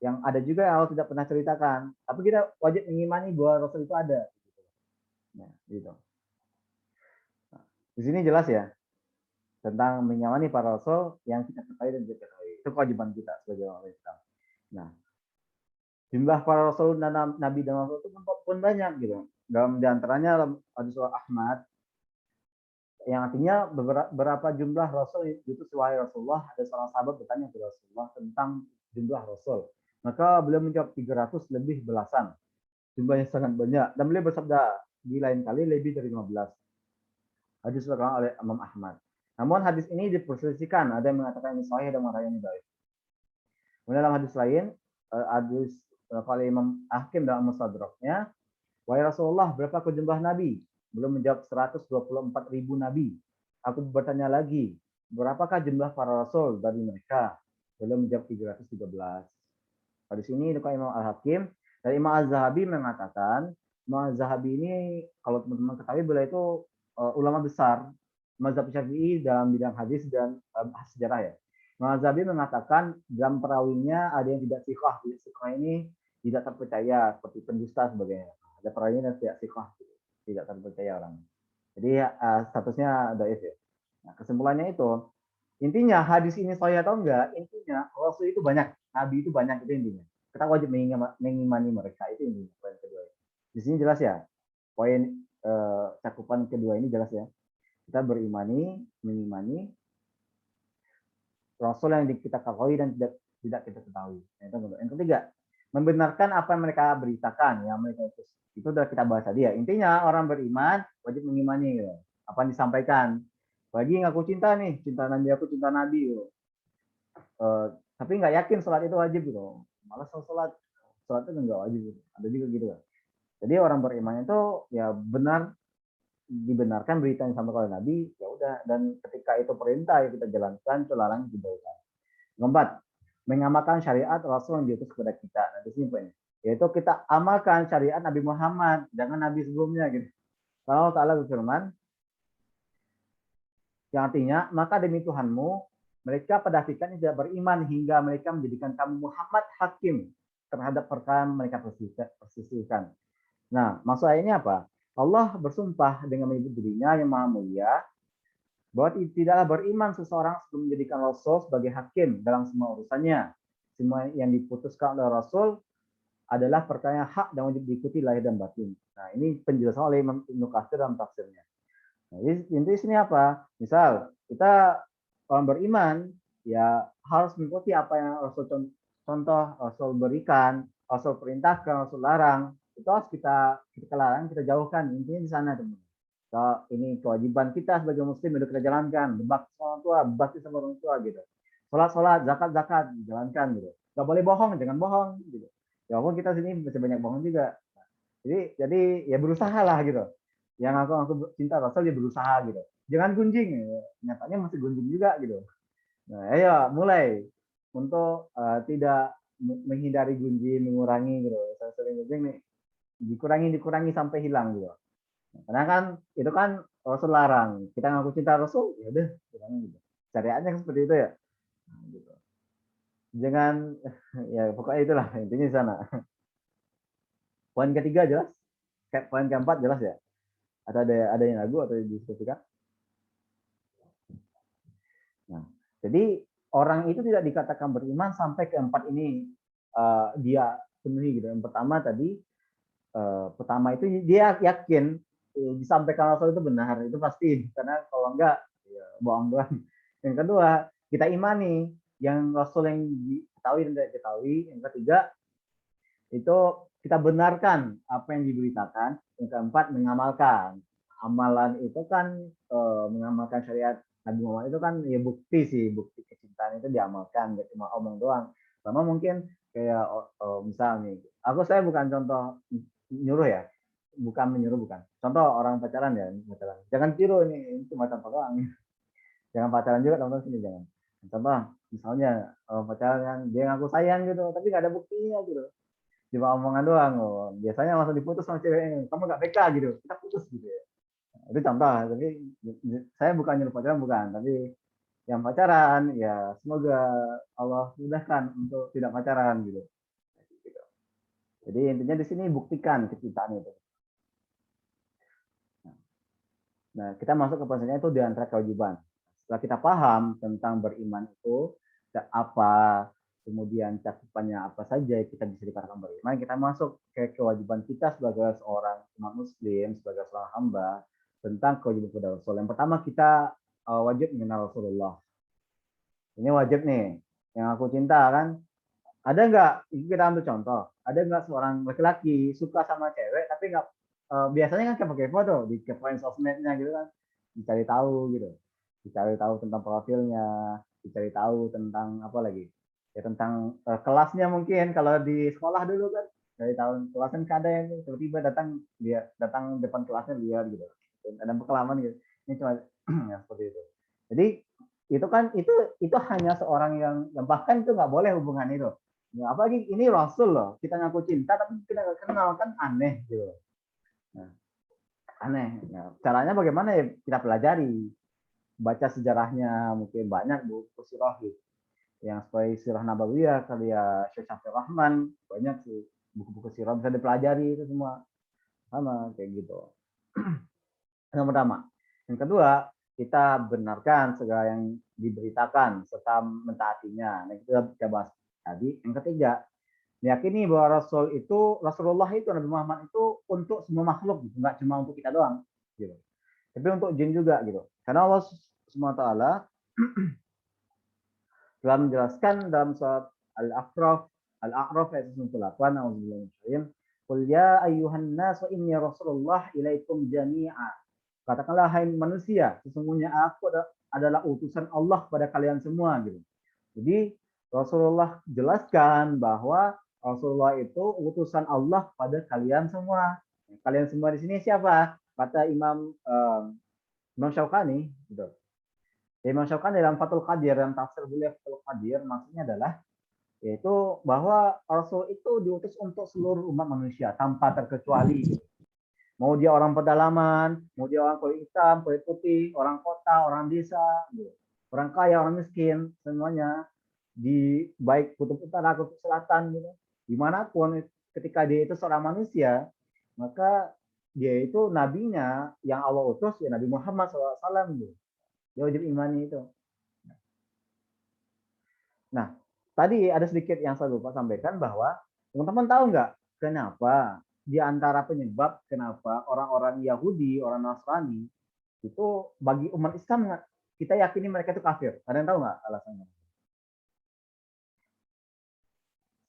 Yang ada juga yang Allah tidak pernah ceritakan, tapi kita wajib mengimani bahwa rasul itu ada. Nah, gitu. Nah, di sini jelas ya tentang mengimani para rasul yang kita ketahui dan tidak ketahui. Itu kewajiban kita sebagai orang Islam. Nah, jumlah para rasul dan nabi dan rasul itu pun banyak gitu. Dalam diantaranya ada surah Ahmad yang artinya berapa jumlah rasul itu wahai Rasulullah. Ada seorang sahabat bertanya kepada Rasulullah tentang jumlah rasul. Maka beliau menjawab 300 lebih belasan. Jumlahnya sangat banyak. Dan beliau bersabda di lain kali lebih dari 15. Hadis diriwayatkan oleh Imam Ahmad. Namun hadis ini diperselisihkan. Ada yang mengatakan ini sahih, ada yang mengatakan ini dhaif. Dalam hadis lain, hadis oleh Imam Hakim dalam Mustadraknya, wahai Rasulullah, berapa jumlah nabi? Belum menjawab 124.000 nabi. Aku bertanya lagi, berapakah jumlah para rasul dari mereka? Belum menjawab 313. Pada sini itu Imam Al-Hakim. Dan Imam Az-Zahabi mengatakan, Imam Az-Zahabi ini kalau teman-teman ketahui beliau itu ulama besar mazhab Syafi'i dalam bidang hadis dan sejarah ya. Imam Az-Zahabi mengatakan dalam perawinya ada yang tidak siqah. Siqah ini tidak terpercaya, seperti pendusta sebagainya. Ada perawinya yang tidak siqah, tidak terpercaya orang. Jadi statusnya dhaif ya. Nah, kesimpulannya itu, intinya hadis ini sahih atau enggak, intinya rasul itu banyak, nabi itu banyak, itu intinya. Kita wajib mengimani mereka, itu intinya poin kedua. Di sini jelas ya, poin cakupan kedua ini jelas ya. Kita mengimani Rasul yang kita ketahui dan tidak kita ketahui. Yang ketiga, membenarkan apa yang mereka beritakan, yang mereka itu sudah kita bahas tadi ya. Intinya orang beriman wajib mengimani gitu. Apa yang disampaikan. Bagi ngaku cinta nih, cinta Nabi aku, cinta Nabi gitu. Tapi nggak yakin sholat itu wajib gitu. Malah sholat itu nggak wajib gitu. Ada juga gitu kan. Jadi orang beriman itu ya benar dibenarkan berita yang disampaikan oleh Nabi, ya udah. Dan ketika itu perintah ya kita jalankan, itu larang dijauhkan. Keempat, mengamalkan syariat Rasul yang diutus kepada kita. Nah, di sini poinnya. Yaitu kita amalkan syariat Nabi Muhammad, jangan Nabi sebelumnya gitu. Allah Ta'ala berfirman, yang artinya, maka demi Tuhanmu, mereka pada hakikatnya tidak beriman hingga mereka menjadikan kamu Muhammad hakim terhadap perkara mereka persisihkan. Nah, maksud ayatnya apa? Allah bersumpah dengan menyebut dirinya yang maha mulia, bahwa tidaklah beriman seseorang sebelum menjadikan Rasul sebagai hakim dalam semua urusannya. Semua yang diputuskan oleh Rasul adalah perkara yang hak dan wajib diikuti lahir dan batin. Nah, ini penjelasan oleh Imam Ibnu Katsir dalam tafsirnya. Nah, inti sini apa? Misal kita orang beriman ya harus mengikuti apa yang Rasul contoh Rasul berikan, Rasul perintahkan, Rasul larang. Itu harus kita larang, kita jauhkan. Intinya di sana, teman. So, ini kewajiban kita sebagai muslim untuk kita jalankan. Berbakti sama orang tua, berbakti sama orang tua gitu. Sholat, zakat, jalankan gitu. Gak boleh bohong, jangan bohong gitu. Ya walaupun kita sini masih banyak bohong juga. Jadi ya berusaha lah gitu. Yang aku cinta Rasul dia berusaha gitu. Jangan gunjing, nyatanya masih gunjing juga gitu. Nah, ayo mulai untuk tidak menghindari gunjing, mengurangi gitu. Saya sering gunjing nih, dikurangi sampai hilang gitu. Karena kan itu kan Rasul larang. Kita ngaku cinta Rasul, ya udah, gitu. Syariatnya seperti itu ya. Nah, gitu. Jangan ya pokoknya itulah intinya di sana. Poin ketiga jelas. Poin keempat jelas ya. Atau ada yang ragu atau didiskusikan? Nah, jadi orang itu tidak dikatakan beriman sampai keempat ini dia penuhi gitu. Yang pertama tadi, pertama itu dia yakin disampaikan Rasul itu benar, itu pasti. Karena kalau enggak, ya bohong doang. Yang kedua, kita imani yang Rasul yang diketahui dan tidak diketahui. Yang ketiga, itu kita benarkan apa yang diberitakan. Yang keempat, mengamalkan. Amalan itu kan mengamalkan syariat Nabi Muhammad itu kan ya bukti kecintaan itu diamalkan, gak cuma omong doang. Sama mungkin kayak misal nih, saya bukan contoh nyuruh ya, bukan menyuruh, bukan. Contoh orang pacaran ya, pacaran. Jangan tiru ini cuma contoh doang. Jangan pacaran juga teman-teman sini jangan. Contoh misalnya pacaran yang dia ngaku sayang gitu, tapi nggak ada buktinya gitu. Cuma omongan doang. Biasanya langsung diputus sama ceweknya. Kamu nggak peka gitu, kita putus gitu ya. Itu contoh, tapi saya bukan nyuruh pacaran, bukan. Tapi yang pacaran, ya semoga Allah mudahkan untuk tidak pacaran gitu. Jadi intinya di sini buktikan kecintaan itu. Nah, kita masuk ke prosesnya itu di antara kewajiban. Setelah kita paham tentang beriman itu apa, kemudian cakupannya apa saja kita bisa dikatakan beriman, kita masuk ke kewajiban kita sebagai seorang umat muslim, sebagai seorang hamba tentang kewajiban kepada Rasul. Yang pertama kita wajib mengenal Rasulullah. Ini wajib nih. Yang aku cinta kan, ada nggak? Kita ambil contoh. Ada nggak seorang laki-laki suka sama cewek tapi nggak biasanya kan kepo-kepo tuh di kepoin sosmednya gitu kan, dicari tahu gitu, dicari tahu tentang profilnya, dicari tahu tentang apa lagi ya, tentang kelasnya mungkin kalau di sekolah dulu kan dari tahun kelasnya ada yang tiba-tiba datang depan kelasnya lihat gitu, ada pengalaman gitu. Ini cuma ya seperti itu. Jadi itu kan itu hanya seorang yang bahkan itu nggak boleh hubungan itu. Ya, apalagi ini Rasul loh, kita ngaku cinta tapi kita nggak kenal, kan aneh gitu. Nah, aneh. Nah, caranya bagaimana ya, kita pelajari, baca sejarahnya, mungkin banyak buku sirah gitu. Yang seperti sirah Nabawiyah kali ya Syekh Syafir Rahman, banyak sih buku-buku sirah bisa dipelajari itu semua. Sama kayak gitu. Yang pertama. Yang kedua, kita benarkan segala yang diberitakan serta mentaatinya. Nah, kita bahas tadi. Yang ketiga, meyakini bahwa Rasulullah itu Nabi Muhammad itu untuk semua makhluk, gitu. Nggak cuma untuk kita doang, gitu. Tapi untuk jin juga, gitu. Karena Allah SWT telah menjelaskan dalam surat Al-A'raf ayat 98, auzubillahi minasyaitonir rajim. Qul ya ayyuhan nas inni rasulullah ilaikum jami'a. Katakanlah hai manusia, sesungguhnya aku adalah utusan Allah kepada kalian semua gitu. Jadi Rasulullah jelaskan bahwa Rasulullah itu utusan Allah pada kalian semua. Kalian semua di sini siapa? Kata Imam Syaukani gitu. Imam Syaukani dalam Fathul Qadir, dalam tafsir beliau Fathul Qadir, maksudnya adalah yaitu bahwa Rasul itu diutus untuk seluruh umat manusia tanpa terkecuali. Mau dia orang pedalaman, mau dia orang kulit hitam, kulit putih, orang kota, orang desa, gitu. Orang kaya, orang miskin, semuanya di baik kutub utara, kutub selatan, gitu. Dimanapun ketika dia itu seorang manusia, maka dia itu nabinya yang Allah utus ya Nabi Muhammad SAW. Gitu. Dia wajib imani itu. Nah, tadi ada sedikit yang saya lupa sampaikan bahwa teman-teman tahu nggak kenapa di antara penyebab kenapa orang-orang Yahudi, orang Nasrani itu bagi umat Islam kita yakini mereka itu kafir. Ada yang tahu nggak alasannya?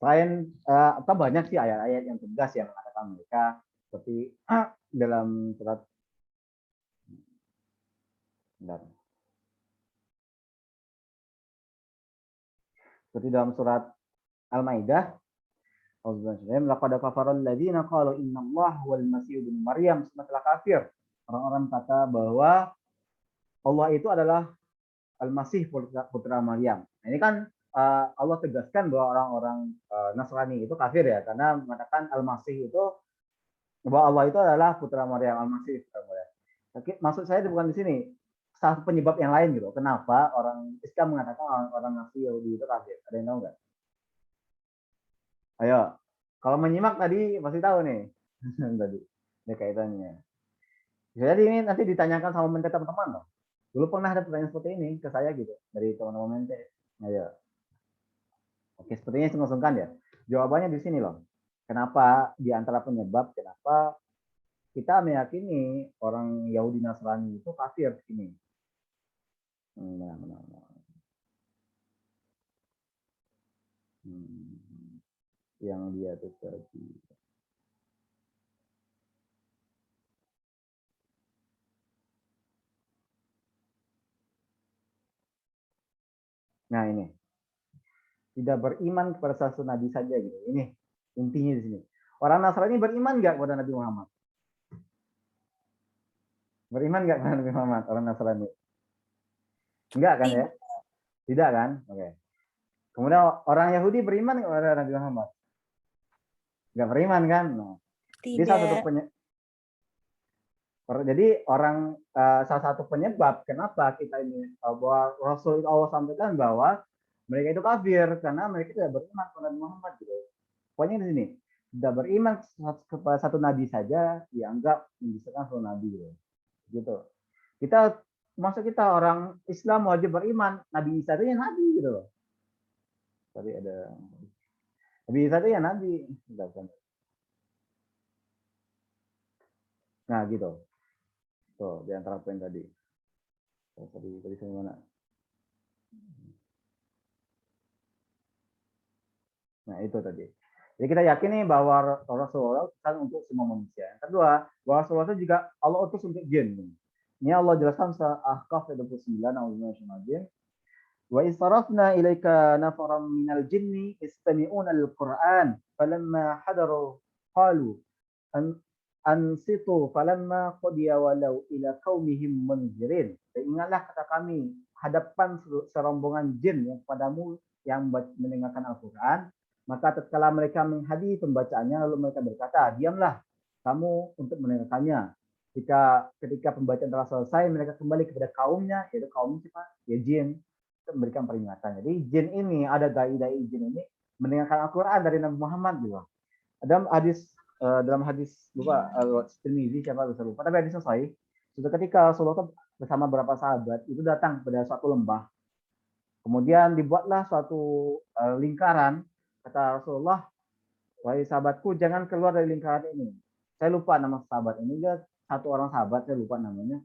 Selain atau banyak sih ayat-ayat yang tegas yang mengatakan mereka seperti dalam surat seperti dalam surat Al-Maidah, laqad kafara alladziina qalu innallaha huwal masih ibnu Maryam, telah kafir orang-orang kata bahwa Allah itu adalah Al-Masih putra Maryam. Nah, ini kan Allah tegaskan bahwa orang-orang Nasrani itu kafir ya, karena mengatakan Al-Masih itu bahwa Allah itu adalah putra Maryam, Al-Masih putra Maryam. Maksud saya bukan di sini satu penyebab yang lain gitu. Kenapa orang Islam mengatakan orang Nasrani Yahudi itu kafir? Ada yang tahu nggak? Ayo, kalau menyimak tadi pasti tahu nih tadi ada kaitannya. Jadi ini nanti ditanyakan sama mente teman-teman loh. Dulu pernah ada pertanyaan seperti ini ke saya gitu dari teman-teman mente. Ayo. Oke, sepertinya sungkan ya. Jawabannya di sini loh. Kenapa di antara penyebab kenapa kita meyakini orang Yahudi Nasrani itu kafir ini? Yang dia tuh tadi. Nah ini tidak beriman kepada satu nabi saja gitu. Ini intinya di sini. Orang Nasrani beriman nggak kepada Nabi Muhammad? Beriman nggak kepada Nabi Muhammad orang Nasrani? Enggak kan ya? Tidak kan? Oke. Kemudian orang Yahudi beriman nggak kepada Nabi Muhammad? Nggak beriman kan? Nah, Tidak. Jadi salah satu penyebab kenapa kita ini bahwa Rasul Allah sampaikan bahwa mereka itu kafir karena mereka tidak beriman kepada Nabi Muhammad gitu. Pokoknya di sini tidak beriman kepada satu nabi saja dianggap mendustakan satu nabi gitu. Kita maksud kita orang Islam wajib beriman Nabi Isa itu ya nabi gitu loh. Tadi ada Nabi Isa itu ya nabi. Nah gitu. Tuh di antara poin tadi. Tadi saya mana? Nah itu tadi. Jadi kita yakini bahwa Rasulullah kan untuk semua manusia. Yang kedua, bahwa Rasulullah itu juga Allah utus untuk jin. Ini Allah jelaskan surah Ahqaf 29 ayat wa istarafna ilaika nafaran minal jinni istami'una al-Qur'an falamma hadaru qalu ansitu falamma qudiya walau ila qaumihim munzirin. Ingatlah kata kami hadapan serombongan jin yang kepadamu yang mendengarkan Al-Qur'an. Maka tatkala mereka menghadiri pembacaannya, lalu mereka berkata, diamlah kamu untuk mendengarkannya. Ketika pembacaan telah selesai, mereka kembali kepada kaumnya, yaitu kaum siapa? Ya jin, untuk memberikan peringatan. Jadi jin ini, ada dai-dai jin ini, mendengarkan Al-Quran dari Nabi Muhammad juga. Dalam hadis lupa Tirmizi siapa bisa lupa, tapi hadis selesai. Sudah ketika Rasulullah bersama beberapa sahabat itu datang pada suatu lembah. Kemudian dibuatlah suatu lingkaran. Kata Rasulullah, wahai sahabatku, jangan keluar dari lingkaran ini. Saya lupa nama sahabat ini, dia satu orang sahabat, saya lupa namanya.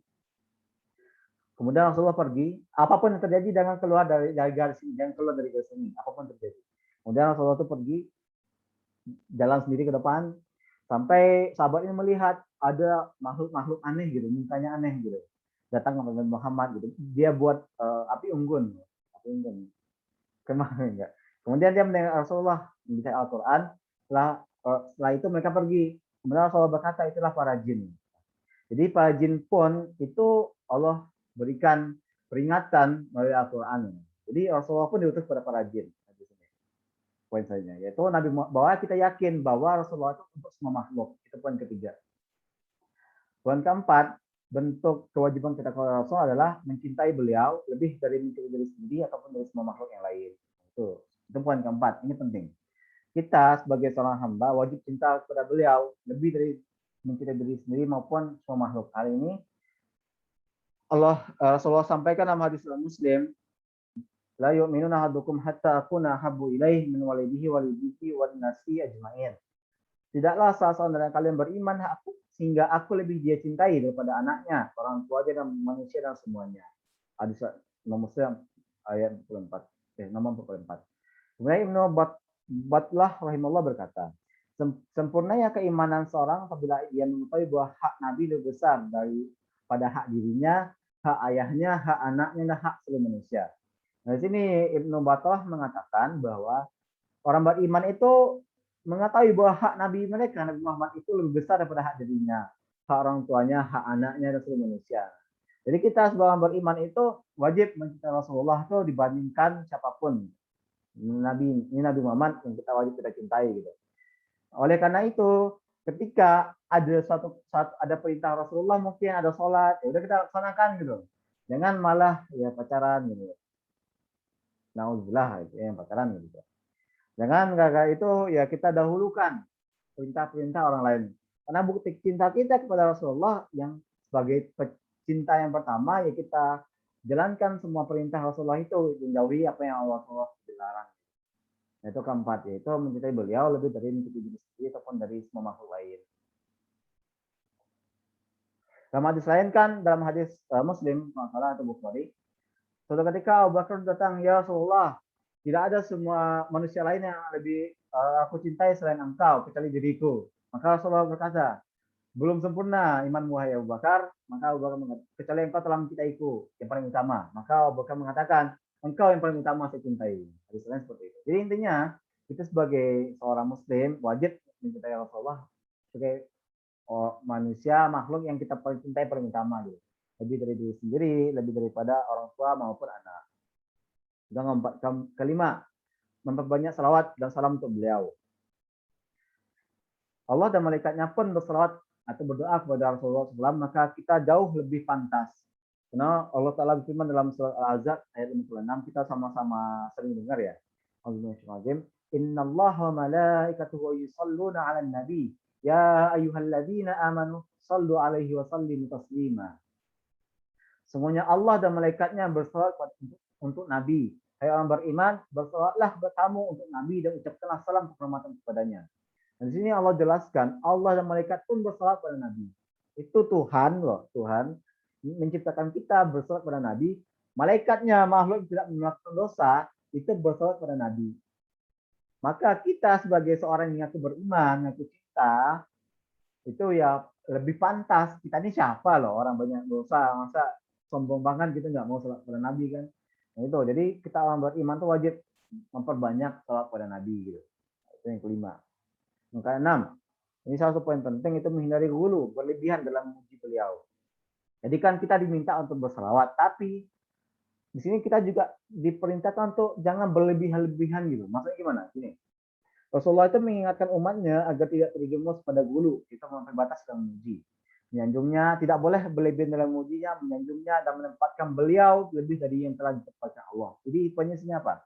Kemudian Rasulullah pergi, apapun yang terjadi jangan keluar dari garis ini, jangan keluar dari garis ini, apapun terjadi. Kemudian Rasulullah itu pergi, jalan sendiri ke depan, sampai sahabat ini melihat ada makhluk-makhluk aneh gitu, mukanya aneh gitu. Datang kepada Muhammad gitu. Dia buat api unggun. Kemana enggak? Kemudian dia mendengar Rasulullah membaca Al-Quran. Setelah itu mereka pergi. Kemudian Rasulullah berkata, itulah para jin. Jadi para jin pun itu Allah berikan peringatan melalui Al-Quran. Jadi Rasulullah pun diutus kepada para jin. Poin saya yaitu Nabi bahwa kita yakin bahwa Rasulullah itu untuk semua makhluk. Itu poin ketiga. Poin keempat, bentuk kewajiban kita kepada Rasul adalah mencintai beliau lebih dari mencintai diri sendiri ataupun dari semua makhluk yang lain. Itu poin keempat. Ini penting. Kita sebagai seorang hamba wajib cinta kepada beliau lebih dari mencintai diri sendiri maupun semua makhluk. Hal ini Rasulullah sampaikan dalam hadis Muslim, la yu'minuna ahadukum hatta akuna habbu ilaihi min walidihi walidihi wan nasi ajmain. Tidaklah salah seorang dari kalian beriman sehingga aku lebih dia cintai daripada anaknya, orang tuanya dan manusia dan semuanya. Hadis nomor Muslim ayat 44. Nomor 44. Kemudian Ibnu Batlah rahimahullah berkata, sempurnanya keimanan seorang apabila dia mengetahui bahwa hak Nabi lebih besar daripada hak dirinya, hak ayahnya, hak anaknya, dan hak seluruh manusia. Nah, di sini Ibnu Batlah mengatakan bahwa orang beriman itu mengetahui bahwa hak Nabi mereka, Nabi Muhammad itu lebih besar daripada hak dirinya, hak orang tuanya, hak anaknya, dan seluruh manusia. Jadi kita sebagai orang beriman itu wajib mencintai Rasulullah itu dibandingkan siapapun. Nabi Muhammad yang kita wajib kita cintai gitu. Oleh karena itu, ketika ada ada perintah Rasulullah, mungkin ada sholat, ya udah kita laksanakan gitu. Jangan malah ya pacaran gitu. Nauzubillah itu yang pacaran gitu. Jangan gara-gara itu ya kita dahulukan perintah-perintah orang lain. Karena bukti cinta kita kepada Rasulullah yang sebagai pecinta yang pertama ya kita jalankan semua perintah Rasulullah itu, menjauhi apa yang Allah dilarang. Itu keempat, yaitu mencintai beliau lebih dari mencintai diri sendiri ataupun dari semua makhluk lain. Dalam hadis lain kan, dalam hadis Muslim, masalah atau Bukhari, suatu ketika Abu Bakar datang, ya Rasulullah, tidak ada semua manusia lain yang lebih aku cintai selain engkau, kecuali diriku. Maka Rasulullah berkata, belum sempurna iman wahai Abu Bakar, maka Abu Bakar mengatakan, kecuali engkau telah mencintaiku, yang paling utama. Maka Abu Bakar mengatakan, engkau yang paling utama saya cintai. Hadis lain seperti itu. Jadi intinya, kita sebagai seorang Muslim wajib mencintai Rasulullah sebagai manusia, makhluk yang kita paling cintai paling utama. Gitu. Lebih dari diri sendiri, lebih daripada orang tua maupun anak. Dan kelima, memperbanyak salawat dan salam untuk beliau. Allah dan malaikatnya pun bersalawat atau berdoa kepada Rasulullah SAW, maka kita jauh lebih pantas. Karena Allah Ta'ala berfirman dalam surat Al-Ahzab ayat 56, kita sama-sama sering dengar ya. Inna Allah wa malaikatuhu yusalluna ala nabi. Ya ayyuhalladzina amanu sallu alaihi wa sallimu taslima. Semuanya Allah dan malaikatnya bersalawat untuk Nabi. Hai orang beriman, bersalawatlah kamu untuk Nabi dan ucapkanlah salam kehormatan kepadanya. Dan di sini Allah jelaskan, Allah dan malaikat pun bersalawat pada Nabi. Itu Tuhan loh, Tuhan menciptakan kita bersalawat pada Nabi. Malaikatnya, makhluk tidak melakukan dosa, itu bersalawat pada Nabi. Maka kita sebagai seorang yang aku beriman, aku cinta, itu ya lebih pantas. Kita ini siapa loh, orang banyak dosa, masa sombong banget gitu nggak mau salat pada Nabi kan? Nah, itu, jadi kita orang beriman tuh wajib memperbanyak salat pada Nabi gitu. Itu yang kelima. Yang keenam, ini salah satu poin penting itu menghindari ghulu, berlebihan dalam memuji beliau. Jadi kan kita diminta untuk berselawat, tapi di sini kita juga diperintahkan untuk jangan berlebihan-lebihan gitu. Maksudnya gimana? Gini. Rasulullah itu mengingatkan umatnya agar tidak terjerumus pada ghulu, itu melampaui batas dalam memuji. Menyanjungnya tidak boleh berlebihan dalam memujinya, menyanjungnya dan menempatkan beliau lebih dari yang telah ditempatkan Allah. Jadi poinnya sini apa?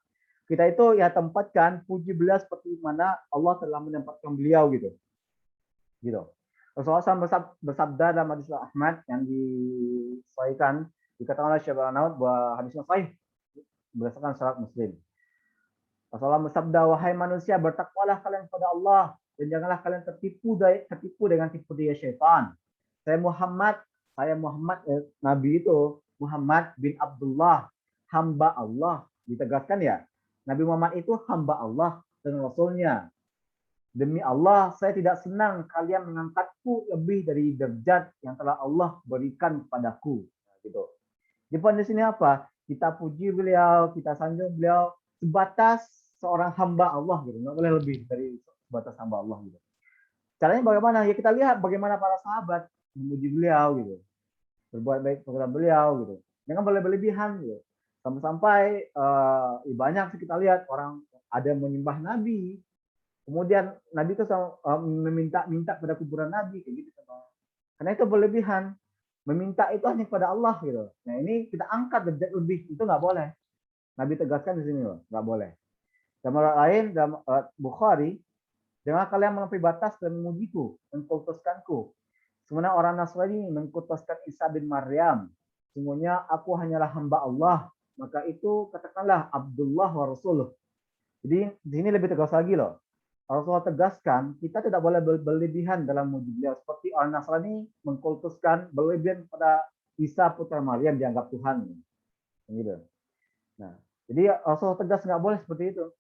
Kita itu ya tempatkan puji beliau seperti mana Allah telah menempatkan beliau gitu. Gitu. Rasulullah SAW bersabda dalam hadis Ahmad yang disahihkan, dikatakan oleh Syekh Al-Nawawi bahwa hadisnya sahih berdasarkan syarat Muslim. Rasulullah bersabda, wahai manusia, bertakwalah kalian kepada Allah dan janganlah kalian tertipu dengan tipu daya syaitan. Saya Muhammad Nabi itu Muhammad bin Abdullah, hamba Allah. Ditegaskan ya, Nabi Muhammad itu hamba Allah dan Rasulnya. Demi Allah, saya tidak senang kalian mengangkatku lebih dari derajat yang telah Allah berikan kepadaku. Gitu. Di poin di sini apa? Kita puji beliau, kita sanjung beliau sebatas seorang hamba Allah gitu. Nggak boleh lebih dari sebatas hamba Allah gitu. Caranya bagaimana? Ya kita lihat bagaimana para sahabat memuji beliau gitu. Berbuat baik kepada beliau gitu. Jangan boleh berlebihan gitu. Sampai-sampai banyak sih kita lihat orang ada menyembah Nabi. Kemudian Nabi itu meminta pada kuburan Nabi kayak gitu. Karena itu berlebihan. Meminta itu hanya kepada Allah gitu. Nah ini kita angkat derajat lebih, itu nggak boleh. Nabi tegaskan di sini loh, nggak boleh. Dalam lain dalam Bukhari, jangan kalian melampaui batas dan memujiku, mengkultuskanku. Sebenarnya orang Nasrani mengkultuskan Isa bin Maryam. Semuanya aku hanyalah hamba Allah. Maka itu katakanlah Abdullah wa Rasuluh. Jadi di sini lebih tegas lagi loh. Rasulullah tegaskan, kita tidak boleh berlebihan dalam memuji beliau. Seperti orang Nasrani mengkultuskan berlebihan pada Isa putra Maryam dianggap Tuhan. Gitu. Nah, jadi Rasulullah tegas nggak boleh seperti itu.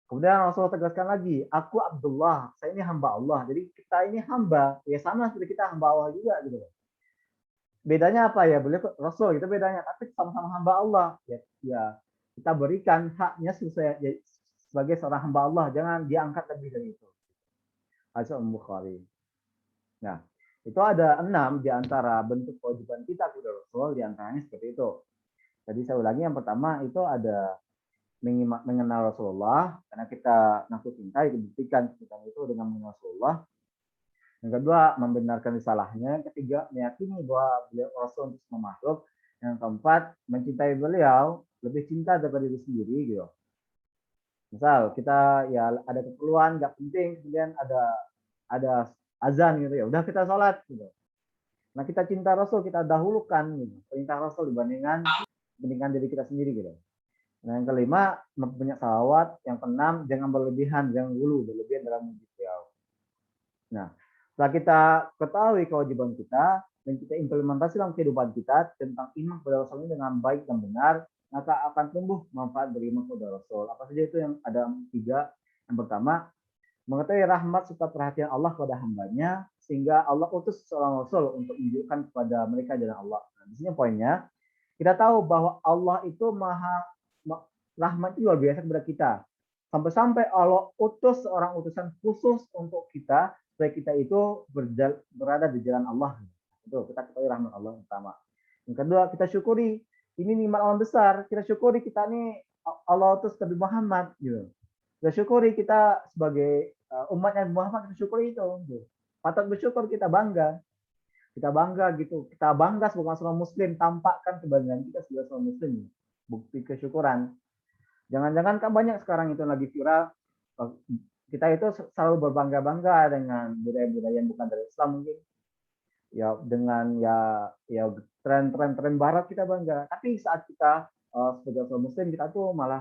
Kemudian Rasulullah tegaskan lagi, aku Abdullah, saya ini hamba Allah. Jadi kita ini hamba, ya sama seperti kita hamba Allah juga. Gitu. Bedanya apa ya? Beliau Rasul itu bedanya, tapi sama-sama hamba Allah. Ya kita berikan haknya sesuai sebagai seorang hamba Allah, jangan diangkat lebih dari itu. Hadis Bukhari. Nah, itu ada 6 di antara bentuk kewajiban kita kepada Rasul, di antaranya seperti itu. Jadi saya ulangi, yang pertama itu ada mengenal Rasulullah, karena kita ngaku cinta, dibuktikan kita itu dengan mengenal Rasulullah. Yang kedua, membenarkan risalahnya. Yang ketiga, meyakini bahwa beliau Rasul untuk semua makhluk. Yang keempat, mencintai beliau lebih cinta daripada diri sendiri gitu. Misal kita ya ada keperluan nggak penting, kemudian ada azan gitu ya, udah kita sholat gitu. Nah kita cinta Rasul, kita dahulukan gitu, perintah Rasul dibandingkan diri kita sendiri gitu. Nah yang kelima, mempunyai salawat. Yang keenam, jangan berlebihan, jangan berlebihan dalam memuji beliau. Nah setelah kita ketahui kewajiban kita dan kita implementasi dalam kehidupan kita tentang iman kepada Rasul ini dengan baik dan benar, maka akan tumbuh manfaat beriman kepada Rasul. Apa saja itu? Yang ada 3. Yang pertama, mengetahui rahmat serta perhatian Allah kepada hambanya, sehingga Allah utus seorang Rasul untuk menunjukkan kepada mereka jalan Allah. Nah, di sini poinnya, kita tahu bahwa Allah itu rahmat itu luar biasa kepada kita. Sampai-sampai Allah utus seorang utusan khusus untuk kita, supaya kita itu berada di jalan Allah. Itu kita ketahui rahmat Allah pertama. Yang kedua, kita syukuri. Ini nikmat Allah besar. Kita syukuri kita ini Allah utus Nabi Muhammad gitu. Kita syukuri kita sebagai umatnya Muhammad, kita syukuri itu. Gitu. Patut bersyukur, kita bangga. Kita bangga gitu. Kita bangga sebagai seorang muslim, tampakkan kebanggaan kita sebagai seorang muslim. Bukti kesyukuran. Jangan-jangan kan banyak sekarang itu lagi viral. Kita itu selalu berbangga-bangga dengan budaya-budaya yang bukan dari Islam mungkin. Ya dengan ya tren barat kita bangga, tapi saat kita sebagai seorang muslim kita tuh malah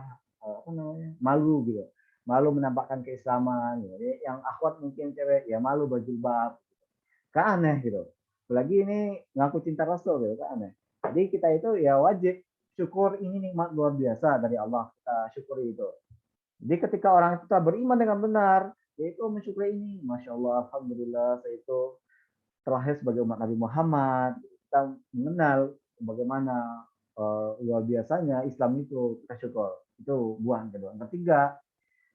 malu gitu, malu menampakkan keislaman gitu. Yang akhwat mungkin cewek ya malu berjilbab, kan aneh gitu. Apalagi ini ngaku cinta Rasul gitu, kan aneh. Jadi kita itu ya wajib syukur, ini nikmat luar biasa dari Allah, kita syukuri itu. Jadi ketika orang itu beriman dengan benar, yaitu mensyukuri ini, masya Allah, alhamdulillah, saya itu terlahir sebagai umat Nabi Muhammad, kita mengenal bagaimana luar biasanya Islam itu, kita syukur. Itu buah yang kedua. Yang ketiga,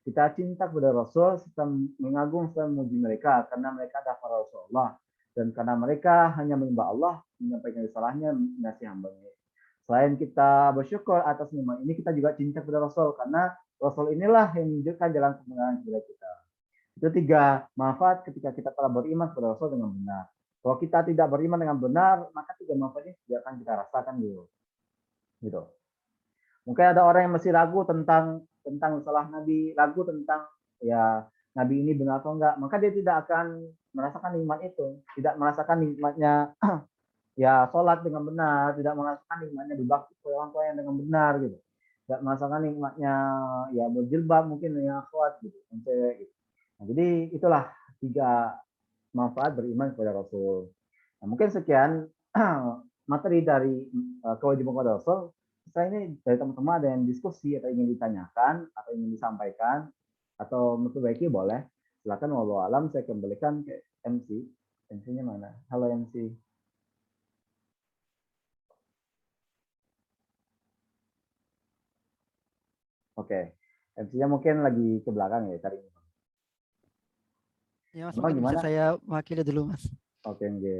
kita cinta kepada Rasul, kita mengagung dan memuji mereka karena mereka adalah para Rasulullah, dan karena mereka hanya menyembah Allah, menyampaikan risalahnya, mengasihi hambanya. Selain kita bersyukur atas nikmat ini, kita juga cinta kepada Rasul karena Rasul inilah yang menunjukkan jalan kebenaran kepada kita. Itu 3 manfaat ketika kita telah beriman kepada Rasul dengan benar. Kalau kita tidak beriman dengan benar, maka 3 manfaat ini tidak akan kita rasakan dulu. Gitu. Mungkin ada orang yang masih ragu tentang salah Nabi, ragu tentang ya Nabi ini benar atau enggak, maka dia tidak akan merasakan nikmat itu, tidak merasakan nikmatnya ya sholat dengan benar, tidak merasakan nikmatnya berbakti kepada orang tua yang dengan benar gitu, tidak merasakan nikmatnya ya berjilbab mungkin yang akhwat gitu, cewek gitu. Nah, jadi itulah 3 manfaat beriman kepada Rasul. Nah, mungkin sekian materi dari kewajiban kepada Rasul, saya ini dari teman-teman ada yang diskusi atau ingin ditanyakan atau ingin disampaikan atau memperbaiki boleh. Silakan, wallahu alam, saya kembalikan ke MC. MC-nya mana? Halo MC. Oke. MC-nya mungkin lagi ke belakang ya, cari. Ya Mas, Bang, mungkin bisa gimana? saya wakili dulu Mas. Oke, oke.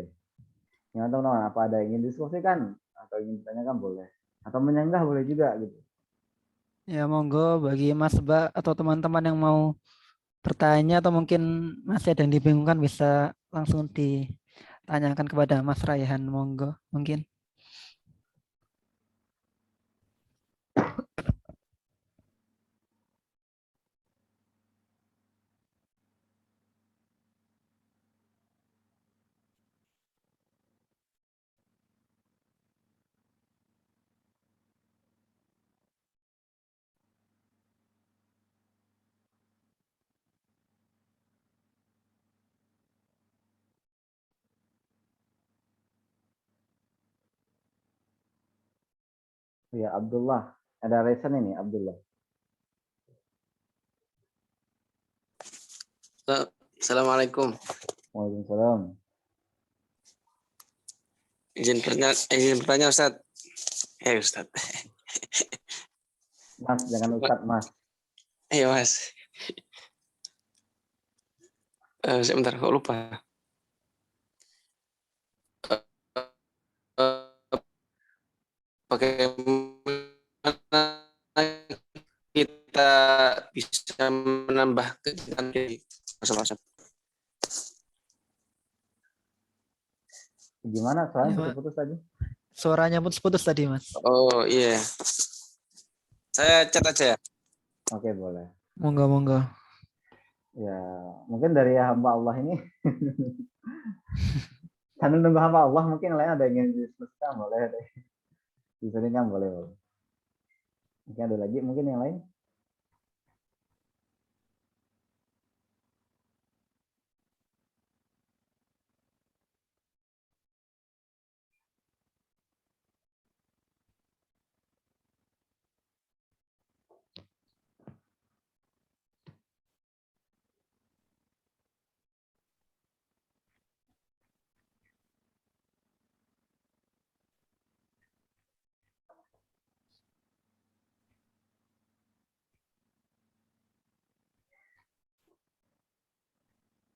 Gimana teman-teman? Apa ada yang ingin diskusikan atau ingin ditanyakan boleh? Atau menyanggah boleh juga gitu. Ya monggo bagi Mas Ba atau teman-teman yang mau bertanya atau mungkin masih ada yang dibingungkan bisa langsung ditanyakan kepada Mas Raihan, monggo mungkin. Ya, Abdullah. Ada Resan ini, Abdullah. Assalamualaikum. Waalaikumsalam. Izin bertanya Ustaz. Ustaz. Mas, jangan Ustadz, Mas. Iya Mas. Sebentar, kok lupa. Bagaimana kita bisa menambah kegiatan di masa-masa? Gimana? Soalnya Ya, Mas. putus-putus tadi. Suaranya putus-putus tadi Mas. Oh iya. Saya chat aja ya. Oke, boleh. Monggo monggo. Ya, mungkin dari hamba Allah ini. Sambil nunggu hamba Allah, mungkin lain ada yang ingin diskusikan, boleh deh. Diskusikan boleh, boleh. Mungkin ada lagi, mungkin yang lain.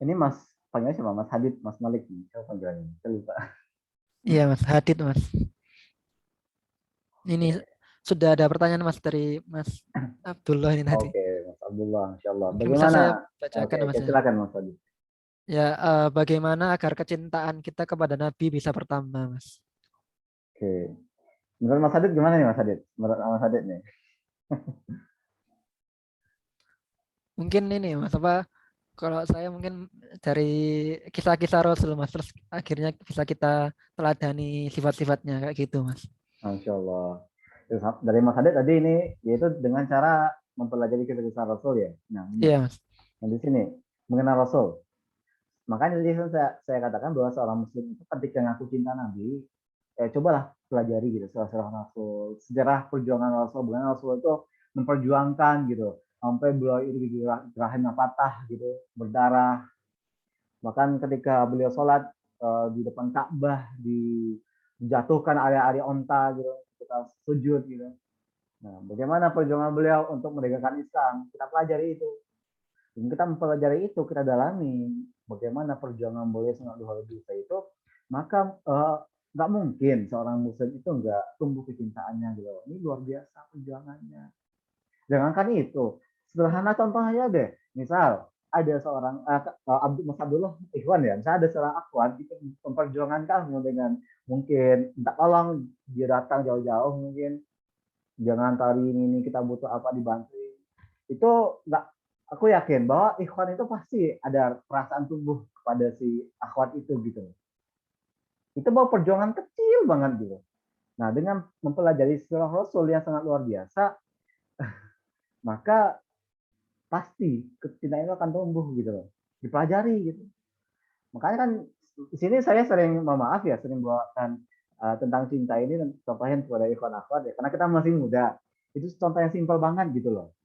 Ini Mas, panggilnya siapa? Mas Hadid, Mas Malik. Siapa panggilannya? Saya lupa. Iya Mas, Hadid Mas. Ini sudah ada pertanyaan Mas dari Mas Abdullah ini tadi. Oke, Mas Abdullah, Insya Allah. Mungkin bisa Bagaimana? saya Oke, bacakan Mas ya. silakan Mas Hadid. Ya, bagaimana agar kecintaan kita kepada Nabi bisa bertambah Mas? Oke. Menurut Mas Hadid gimana nih Mas Hadid? Menurut Mas Hadid nih. Mungkin ini Mas apa? Kalau saya mungkin dari kisah-kisah Rasul Mas, terus akhirnya bisa kita teladani sifat-sifatnya kayak gitu Mas. Masya Allah. Terus dari Mas Hadid tadi ini, yaitu dengan cara mempelajari kisah-kisah Rasul ya. Nah, Iya Mas. nah di sini mengenal Rasul. Makanya tadi saya katakan bahwa seorang Muslim itu ketika ngaku cinta Nabi, cobalah pelajari gitu sejarah Rasul, sejarah perjuangan Rasul. Bagaimana Rasul itu memperjuangkan gitu, sampai beliau itu rahimnya patah gitu, berdarah. Bahkan ketika beliau sholat di depan Ka'bah, dijatuhkan area-area onta gitu, kita sujud gitu. Nah, bagaimana perjuangan beliau untuk menegakkan Islam? Kita pelajari itu. Dan kita mempelajari itu, kita dalami bagaimana perjuangan beliau sangat luar biasa itu, maka nggak mungkin seorang Muslim itu nggak tumbuh kecintaannya gitu. Ini luar biasa perjuangannya. Jangankan itu, sederhana contohnya deh. Misal ada seorang Mas Abdullah Ikhwan ya, misalnya ada seorang akhwat gitu, memperjuangkan kamu dengan mungkin minta tolong dia datang jauh-jauh, mungkin jangan tari ini kita butuh apa dibantu. Itu nggak, aku yakin bahwa Ikhwan itu pasti ada perasaan tumbuh kepada si akhwat itu gitu. Itu bahwa perjuangan kecil banget gitu. Nah, dengan mempelajari sirah Rasul yang sangat luar biasa, maka pasti kecintaan itu akan tumbuh gitu loh. Dipelajari gitu. Makanya kan di sini saya sering, mohon maaf ya, sering bawakan tentang cinta ini contohnya kepada ikhwan akhwat ya, karena kita masih muda. Itu contoh yang simpel banget gitu loh.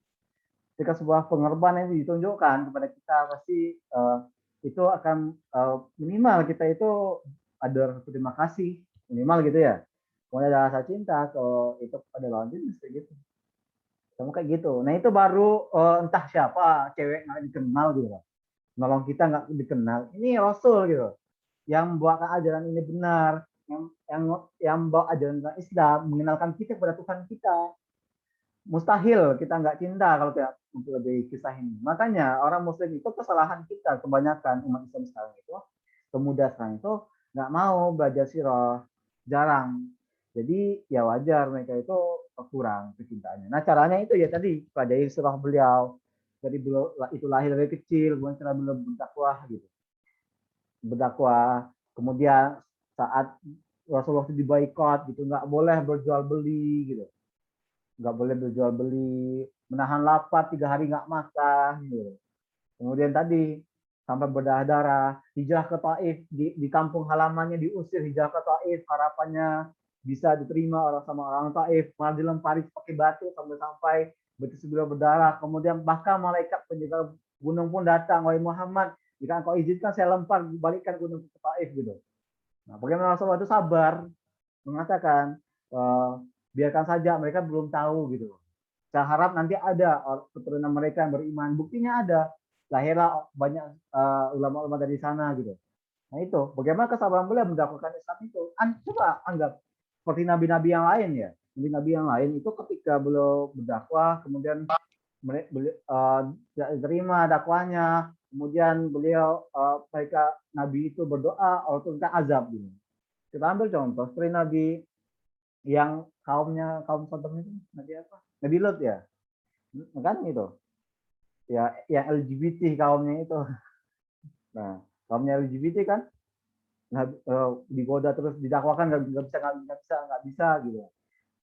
Ketika sebuah pengorbanan yang ditunjukkan kepada kita, pasti itu akan minimal kita itu ada rasa terima kasih minimal gitu ya. Kemudian ada rasa cinta kalau itu pada lawan jenis kayak gitu. Kamu kayak gitu. Nah itu baru entah siapa cewek nggak dikenal gitu loh. Nolong kita nggak dikenal. Ini Rasul gitu. Yang membawakan ajaran ini benar, yang membawa ajaran Islam, mengenalkan kita kepada Tuhan kita. Mustahil kita nggak cinta kalau tidak untuk lebih kisah ini. Makanya orang Muslim itu kesalahan kita kebanyakan umat Islam sekarang itu, pemuda sekarang itu nggak mau belajar sirah, jarang. Jadi ya wajar mereka itu kurang kecintaannya. Nah caranya itu ya tadi pelajari sirah beliau. Jadi beliau itu lahir dari kecil, bukan cara beliau berdakwah gitu. Berdakwah, kemudian saat Rasulullah itu diboikot gitu, nggak boleh berjual beli gitu, nggak boleh berjual beli, menahan lapar 3 hari nggak makan gitu. Kemudian tadi sampai berdarah-darah, hijrah ke Taif, di kampung halamannya diusir, hijrah ke Taif, harapannya bisa diterima orang sama orang Taif, malah dilempari pakai batu sampai betis beliau berdarah. Kemudian bahkan malaikat penjaga gunung pun datang, wahai Muhammad, jika engkau izinkan saya lempar balikkan gunung ke Taif gitu. Nah, bagaimana Rasulullah itu sabar mengatakan biarkan saja, mereka belum tahu gitu. Saya harap nanti ada keturunan mereka yang beriman. Buktinya ada, lahirlah banyak ulama-ulama dari sana gitu. Nah itu, bagaimana kesabaran beliau mendakwakan Islam itu? Coba anggap seperti nabi-nabi yang lain ya. Nabi-nabi yang lain itu ketika beliau berdakwah, kemudian terima dakwanya, kemudian beliau mereka nabi itu berdoa Allah turunkan azab gitu. Kita ambil contoh seperti nabi yang kaum Sodom itu, nabi apa? Nabi Lot ya, kan itu. Ya, yang LGBT kaumnya itu. Nah, kaumnya LGBT kan, digoda terus didakwakan nggak bisa gitu.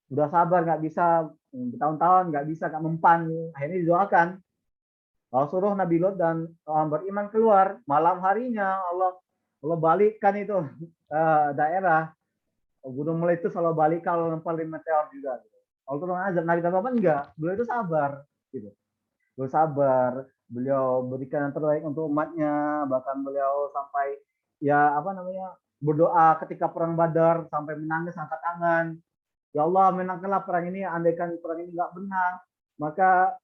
Udah sabar nggak bisa, bertahun-tahun nggak bisa, nggak mempan. Akhirnya didoakan. Allah suruh Nabi Lot dan orang beriman keluar. Malam harinya Allah balikkan itu daerah Gunung Meletus, Allah balik kalau lempar meteor juga. Allah turun azab. Nabi Muhammad enggak, beliau itu sabar gitu. Beliau sabar, beliau berikan yang terbaik untuk umatnya, bahkan beliau sampai ya apa namanya berdoa ketika perang Badar sampai menangis angkat tangan. Ya Allah, menangkanlah perang ini, andaikan perang ini enggak menang, maka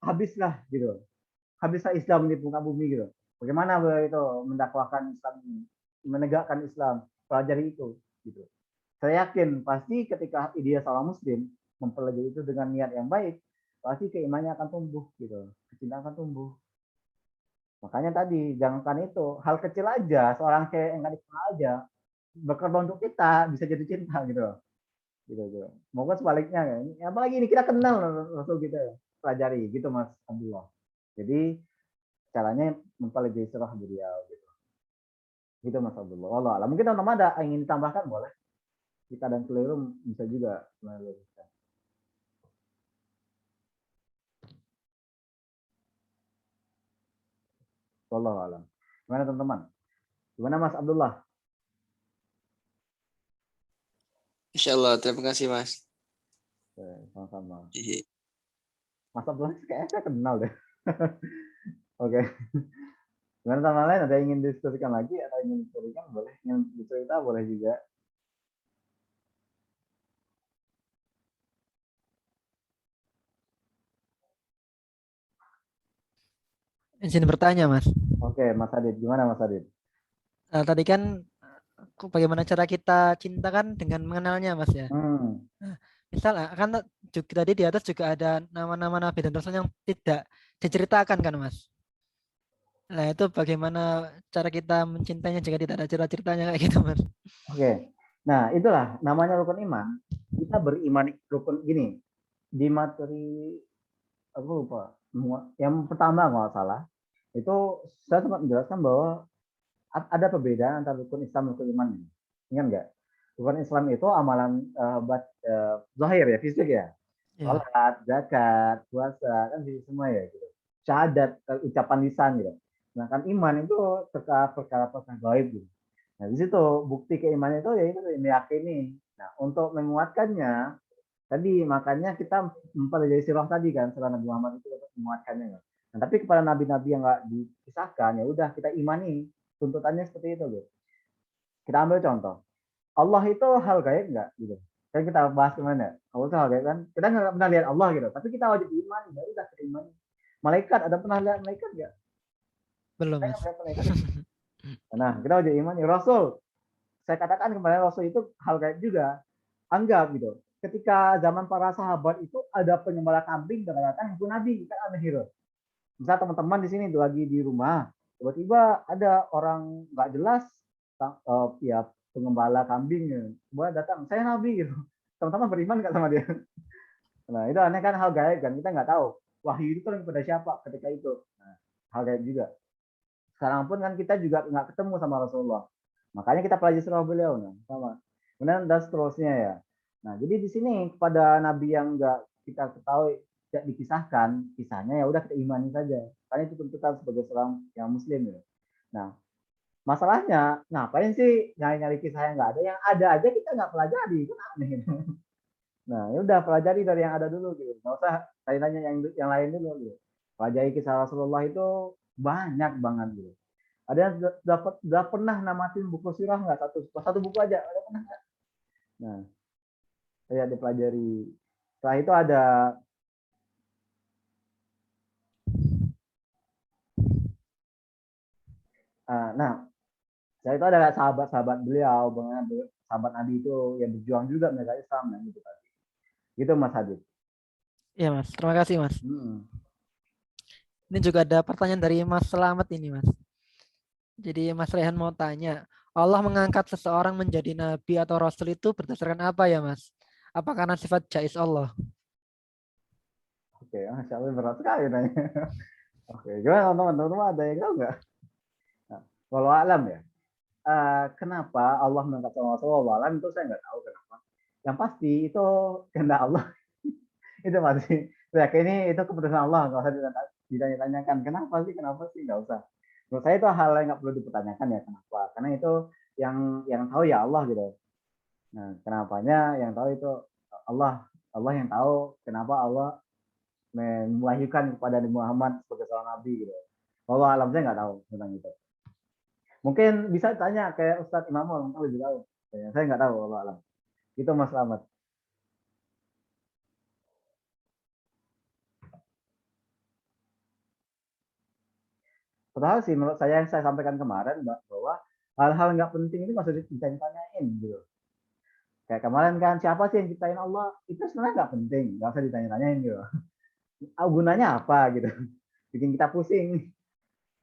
habislah gitu. Habislah Islam di muka bumi gitu. Bagaimana beliau itu mendakwakan Islam ini, menegakkan Islam, pelajari itu gitu. Saya yakin pasti ketika dia seorang muslim mempelajari itu dengan niat yang baik, pasti keimannya akan tumbuh gitu, kecintaan akan tumbuh. Makanya tadi jangankan itu, hal kecil aja, seorang cewek yang nggak dikenal aja berkorban untuk kita bisa jadi cinta gitu. Gitu. Moga sebaliknya ya. Apalagi ini kita kenal Rasul kita pelajari gitu Mas Abdullah. Jadi caranya mempelajari sirah beliau gitu. Gitu Mas Abdullah. Allah. Mungkin teman-teman ada yang ingin ditambahkan boleh. Kita dan keliru bisa juga meluruskan. Wallahu alam. Gimana teman-teman? Gimana Mas Abdullah? Insya Allah, terima kasih Mas. Sama-sama. Iya. Mas Abdullah kayaknya saya kenal deh. Oke. Gimana teman lain? Ada yang ingin diskusikan lagi atau ingin diskusikan boleh? Ingin bercerita boleh juga. Izin bertanya, Mas. Oke, Mas Adit. Gimana Mas Adit? Tadi kan bagaimana cara kita cinta kan dengan mengenalnya, Mas ya. Misal kan juga tadi di atas juga ada nama-nama nabi dan rasul yang tidak diceritakan kan, Mas. Nah, itu bagaimana cara kita mencintainya jika tidak ada cerita-ceritanya kayak gitu, Mas. Oke. Nah, itulah namanya rukun iman. Kita beriman rukun gini. Di materi aku lupa. Yang pertama nggak salah. Itu saya sempat menjelaskan bahwa ada perbedaan antara rukun Islam dan rukun iman ini. Ingat nggak? Rukun Islam itu amalan zahir ya, fisik ya. Salat, zakat, puasa, kan fisik semua ya gitu. Syahadat, ucapan lisan gitu. Sedangkan iman itu perkara-perkara gaib gitu. Nah, di situ bukti keimanan itu ya itu meyakini. Nah, untuk menguatkannya tadi makanya kita mempelajari sirah tadi kan, sirah Nabi Muhammad itu untuk menguatkannya kan. Nah, tapi kepada nabi-nabi yang nggak dipisahkan ya udah kita imani, tuntutannya seperti itu gitu. Kita ambil contoh, Allah itu hal gaib nggak gitu. Kan kita bahas kemana? Allah itu hal gaib kan? Kita nggak pernah lihat Allah gitu, tapi kita wajib imani, ya udah kita imani. Malaikat, ada pernah lihat malaikat nggak? Belum, Kita nggak Mas. pernah lihat malaikat. Nah, kita wajib imani. Rasul, saya katakan kemarin Rasul itu hal gaib juga. Anggap gitu. Ketika zaman para sahabat itu ada penyembelih kambing dan katakan itu Nabi, kan aneh gitu. Misal teman-teman di sini lagi di rumah, tiba-tiba ada orang nggak jelas, ya pengembala kambing, coba datang, saya Nabi gitu. Teman-teman beriman nggak sama dia? Nah itu aneh kan, hal gaib kan, kita nggak tahu. Wahyu itu kan kepada siapa ketika itu. Nah, hal gaib juga. Sekarang pun kan kita juga nggak ketemu sama Rasulullah. Makanya kita pelajari surah beliau, nah, sama. Kemudian dan seterusnya ya. Nah, jadi di sini kepada nabi yang nggak kita ketahui tidak dipisahkan, kisahnya ya udah kita imani saja. Karena itu tuntutan sebagai seorang yang muslim ya. Nah, masalahnya ngapain sih nyari-nyari kisah yang nggak ada? Yang ada aja kita nggak pelajari, kan aneh. Nah, ya udah pelajari dari yang ada dulu gitu. Nggak usah tanya-tanya yang lain dulu gitu. Pelajari kisah Rasulullah itu banyak banget gitu. Ada yang sudah pernah namatin buku sirah nggak? Satu buku aja, ada pernah nggak? Nah, saya dipelajari. Setelah itu ada nah, saya itu ada sahabat-sahabat beliau, sahabat Nabi itu yang berjuang juga mereka Islam dan gitu tadi. Gitu Mas Hadid. Iya, Mas. Terima kasih, Mas. Ini juga ada pertanyaan dari Mas Selamat ini, Mas. Jadi Mas Rehan mau tanya, Allah mengangkat seseorang menjadi nabi atau rasul itu berdasarkan apa ya, Mas? Apa karena sifat jais Allah? Oke, Masya Allah berat sekali nanya. Oke, gimana teman-teman ada yang tahu nggak? Nah, walau alam ya. Kenapa Allah mengangkat seorang rasul? Walau alam itu saya nggak tahu kenapa. Yang pasti itu kehendak Allah. Itu pasti. Saya ini itu keputusan Allah. Nggak usah ditanya-tanyakan. Kenapa sih? Nggak usah. Menurut saya itu hal yang nggak perlu dipertanyakan ya kenapa. Karena itu yang tahu ya Allah gitu. Nah, kenapanya yang tahu itu Allah. Allah yang tahu kenapa Allah mewahyukan kepada Nabi Muhammad sebagai seorang nabi gitu. Allah alam saya nggak tahu tentang itu. Mungkin bisa tanya kayak Ustadz Imamul, mungkin lebih tahu. Saya nggak tahu Allah alam. Itu Mas Slamet. Padahal sih menurut saya yang saya sampaikan kemarin bahwa hal-hal nggak penting itu masih ditanya-tanyain gitu. Kayak kemarin kan siapa sih yang ciptain Allah? Itu sebenarnya nggak penting, nggak usah ditanya-tanyain gitu. Gunanya apa gitu? Bikin kita pusing.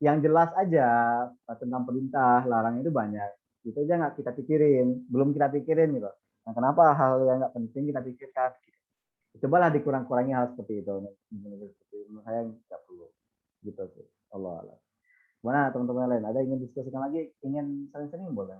Yang jelas aja tentang perintah, larang itu banyak. Itu aja nggak kita pikirin, belum kita pikirin gitu. Nah, kenapa hal yang nggak penting kita pikirkan? Cobalah dikurang-kurangi hal seperti itu. Menurut saya nggak perlu. Gitu sih. Allah. Mana teman-teman lain? Ada ingin diskusikan lagi? Ingin sering-sering boleh.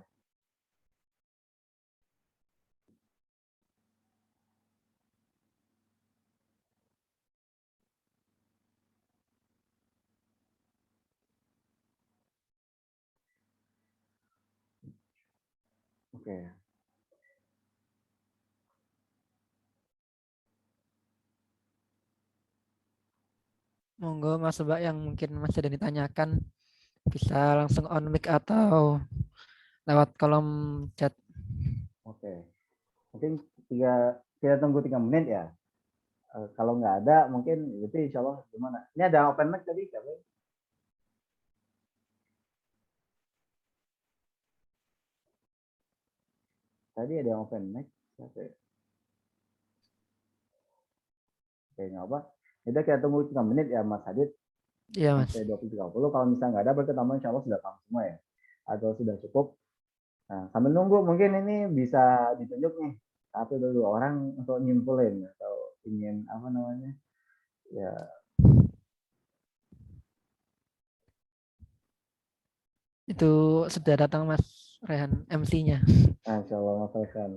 Oke. Monggo Mas Mbak yang mungkin masih ada ditanyakan bisa langsung on mic atau lewat kolom chat. Oke. Mungkin kita tunggu 3 menit ya. Kalau nggak ada mungkin itu insya Allah gimana. Ini ada open mic tadi siapa? Tadi ada yang open mic. Siapa ya? Oke, nggak apa. Jadi kita tunggu 3 menit ya Mas Hadid. Iya, Mas. Sampai 20.30. Kalau misalnya nggak ada berarti tambah insya Allah sudah paham semua ya. Atau sudah cukup. Nah, sambil nunggu mungkin ini bisa ditunjuk nih. Satu dulu orang untuk nyimpulin atau ingin apa namanya. Ya, Itu sudah datang Mas Rehan MC-nya. Masya Allah Mas Rehan.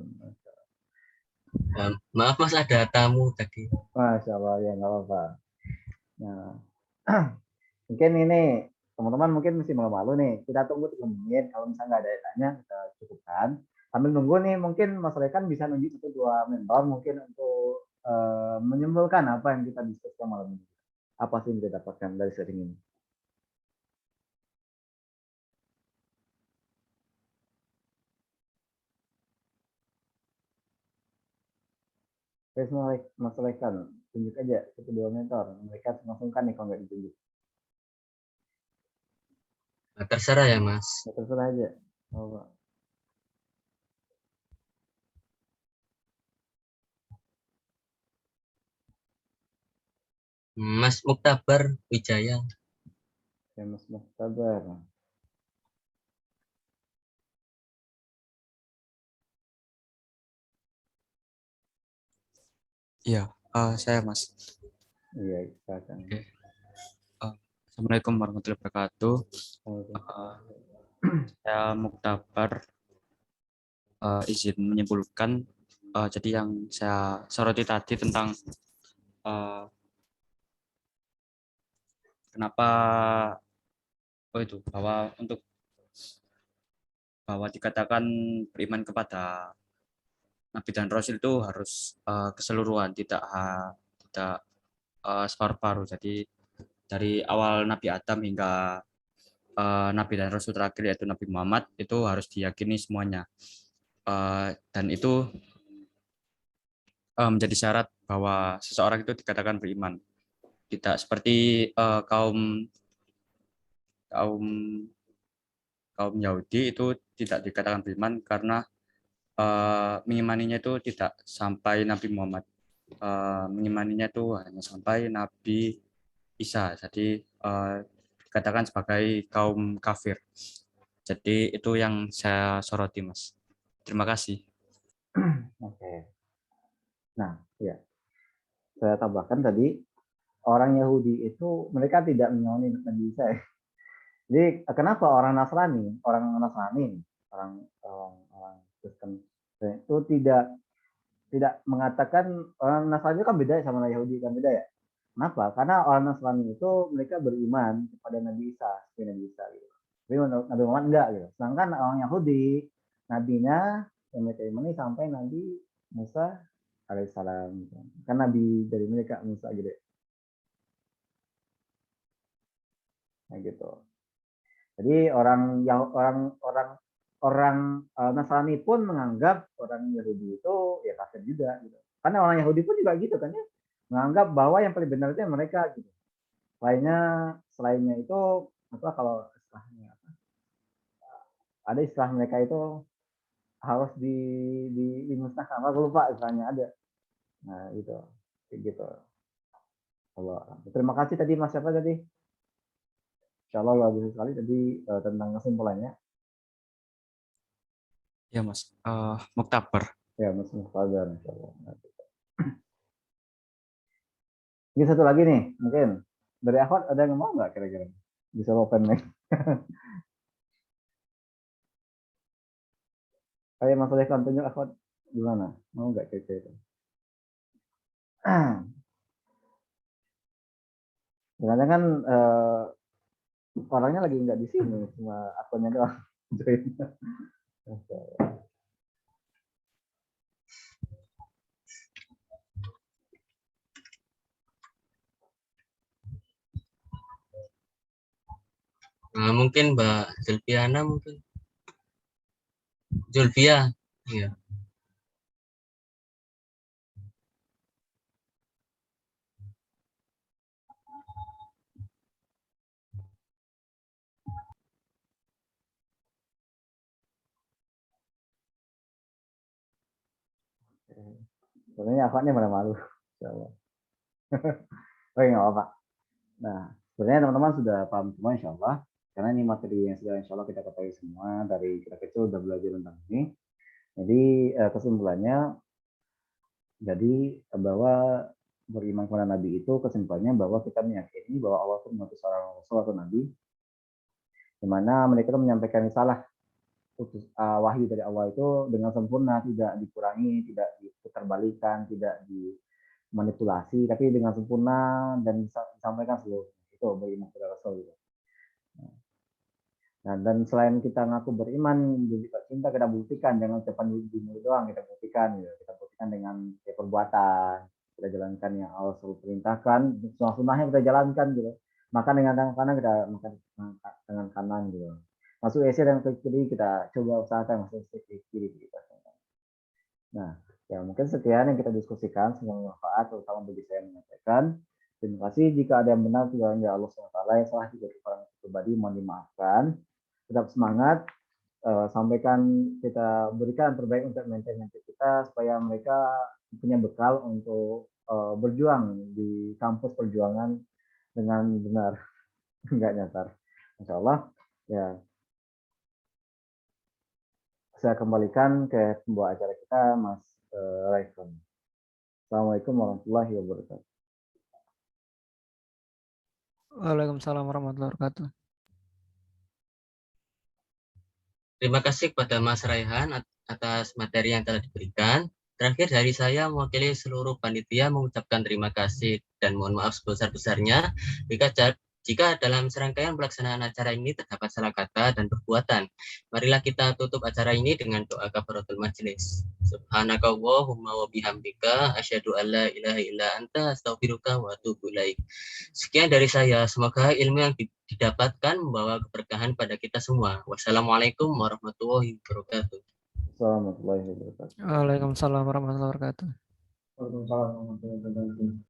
Maaf Mas, ada tamu tadi. Masya Allah ya nggak apa-apa. Nah, mungkin ini teman-teman mungkin masih malu-malu nih. Kita tunggu 3 menit. Kalau misalnya nggak ada yang tanya, kita cukupkan. Sambil nunggu nih, mungkin Mas Rekan bisa nunjuk 1-2 mentor mungkin untuk menyimpulkan apa yang kita diskusikan malam ini. Apa sih yang kita dapatkan dari sharing ini? Mas Rekan, tunjuk aja 1-2 mentor. Mereka langsung kan nih kalau nggak ditunjuk. Nah, terserah ya, Mas. Ya, terserah aja. Oh, Pak. Mas Muktabar Wijaya. Ya, Mas Mustabar. Iya, saya Mas. Iya, silakan. Oke. Assalamualaikum warahmatullahi wabarakatuh. Saya Muktabar, izin menyimpulkan. Jadi yang saya soroti tadi tentang kenapa bahwa untuk dikatakan beriman kepada Nabi dan Rasul itu harus keseluruhan, tidak separuh-paruh. Jadi dari awal Nabi Adam hingga Nabi dan Rasul terakhir yaitu Nabi Muhammad itu harus diyakini semuanya. Dan itu menjadi syarat bahwa seseorang itu dikatakan beriman. Tidak seperti kaum Yahudi itu tidak dikatakan beriman karena mengimaninya itu tidak sampai Nabi Muhammad. Mengimaninya itu hanya sampai Nabi Isa. Jadi dikatakan sebagai kaum kafir. Jadi itu yang saya soroti, Mas. Terima kasih. Oke. Nah, ya. Saya tambahkan tadi, orang Yahudi itu mereka tidak mengimani Nabi Isa. Jadi kenapa orang Nasrani, orang Kristen itu tidak mengatakan orang Nasrani kan beda sama orang Yahudi kan beda ya? Kenapa? Karena orang Nasrani itu mereka beriman kepada Nabi Isa, Nabi Isa gitu. Tapi Nabi Muhammad enggak gitu. Sedangkan orang Yahudi, nabinya yang mereka imani sampai Nabi Musa alaihissalam. Kan nabi dari mereka Musa gitu. Nah gitu. Jadi orang Nasrani pun menganggap orang Yahudi itu ya kafir juga gitu. Karena orang Yahudi pun juga gitu kan ya, menganggap bahwa yang paling benar itu mereka gitu. Selainnya itu apa kalau istilahnya apa? Ada istilah mereka itu harus dimusnahkan. Aku lupa istilahnya ada. Nah itu gitu. Allah. Terima kasih tadi Mas siapa tadi? Insya Allah bagus sekali tadi tentang kesimpulannya. Ya, Mas. Muktabar. Ya, Mas Mustafa, Insya Allah. Ini satu lagi nih, mungkin dari Ahmad ada yang mau nggak kira-kira bisa open mic? Kayak Mas Lekan tunjuk Ahmad gimana? Mau nggak kira-kira? Jangan-jangan orangnya lagi nggak di sini, cuma akunnya doang. Nah, mungkin Mbak Zulfiana mungkin. Zulfia. Iya. Sebenarnya Ahmadnya malah malu. Insya Allah. Oke, nggak apa-apa. Nah, sebenarnya teman-teman sudah paham semua Insya Allah. Karena ini materi yang sudah Insya Allah kita ketahui semua dari kita kecil sudah belajar tentang ini. Jadi kesimpulannya, jadi bahwa beriman kepada Nabi itu kesimpulannya bahwa kita meyakini bahwa Allah itu mengutus seorang Rasul atau Nabi, di mana mereka itu menyampaikan risalah wahyu dari Allah itu dengan sempurna, tidak dikurangi, tidak diputarbalikan, tidak dimanipulasi, tapi dengan sempurna dan disampaikan seluruhnya. Itu beriman kepada Rasul. Gitu. Nah, dan selain kita ngaku beriman, juga cinta kita buktikan, jangan ucapan di mulut doang, kita buktikan, gitu. Kita buktikan dengan perbuatan, kita jalankan yang Allah suruh perintahkan, sunnah-sunnahnya kita jalankan, gitu. Makan dengan tangan kanan, kita makan dengan kanan, gitu. Masuk WC dan ke kiri, kita coba usahakan masuk ke kiri, kita. Nah, ya mungkin sekian yang kita diskusikan, semoga bermanfaat, terutama bagi saya menyampaikan. Terima kasih. Jika ada yang benar, Tuhan ya Allah SWT, yang salah juga kekurangan pribadi, mohon dimaafkan. Tetap semangat, sampaikan kita berikan yang terbaik untuk mentor-mentor kita, supaya mereka punya bekal untuk berjuang di kampus perjuangan dengan benar, enggak nyasar. Insya Allah, ya saya kembalikan ke pembawa acara kita, Mas Raifon. Assalamualaikum warahmatullahi wabarakatuh. Waalaikumsalam warahmatullahi wabarakatuh. Terima kasih kepada Mas Raihan atas materi yang telah diberikan. Terakhir dari saya mewakili seluruh panitia mengucapkan terima kasih dan mohon maaf sebesar-besarnya jika dalam serangkaian pelaksanaan acara ini terdapat salah kata dan perbuatan. Marilah kita tutup acara ini dengan doa kafaratul majelis. Subhanakallahumma wa bihamdika asyhadu an la ilaha illa anta astaghfiruka wa atubu ilaik. Sekian dari saya, semoga ilmu yang didapatkan membawa keberkahan pada kita semua. Wassalamualaikum warahmatullahi wabarakatuh. Assalamualaikum warahmatullahi wabarakatuh. Waalaikumsalam warahmatullahi wabarakatuh. Waalaikumsalam warahmatullahi wabarakatuh.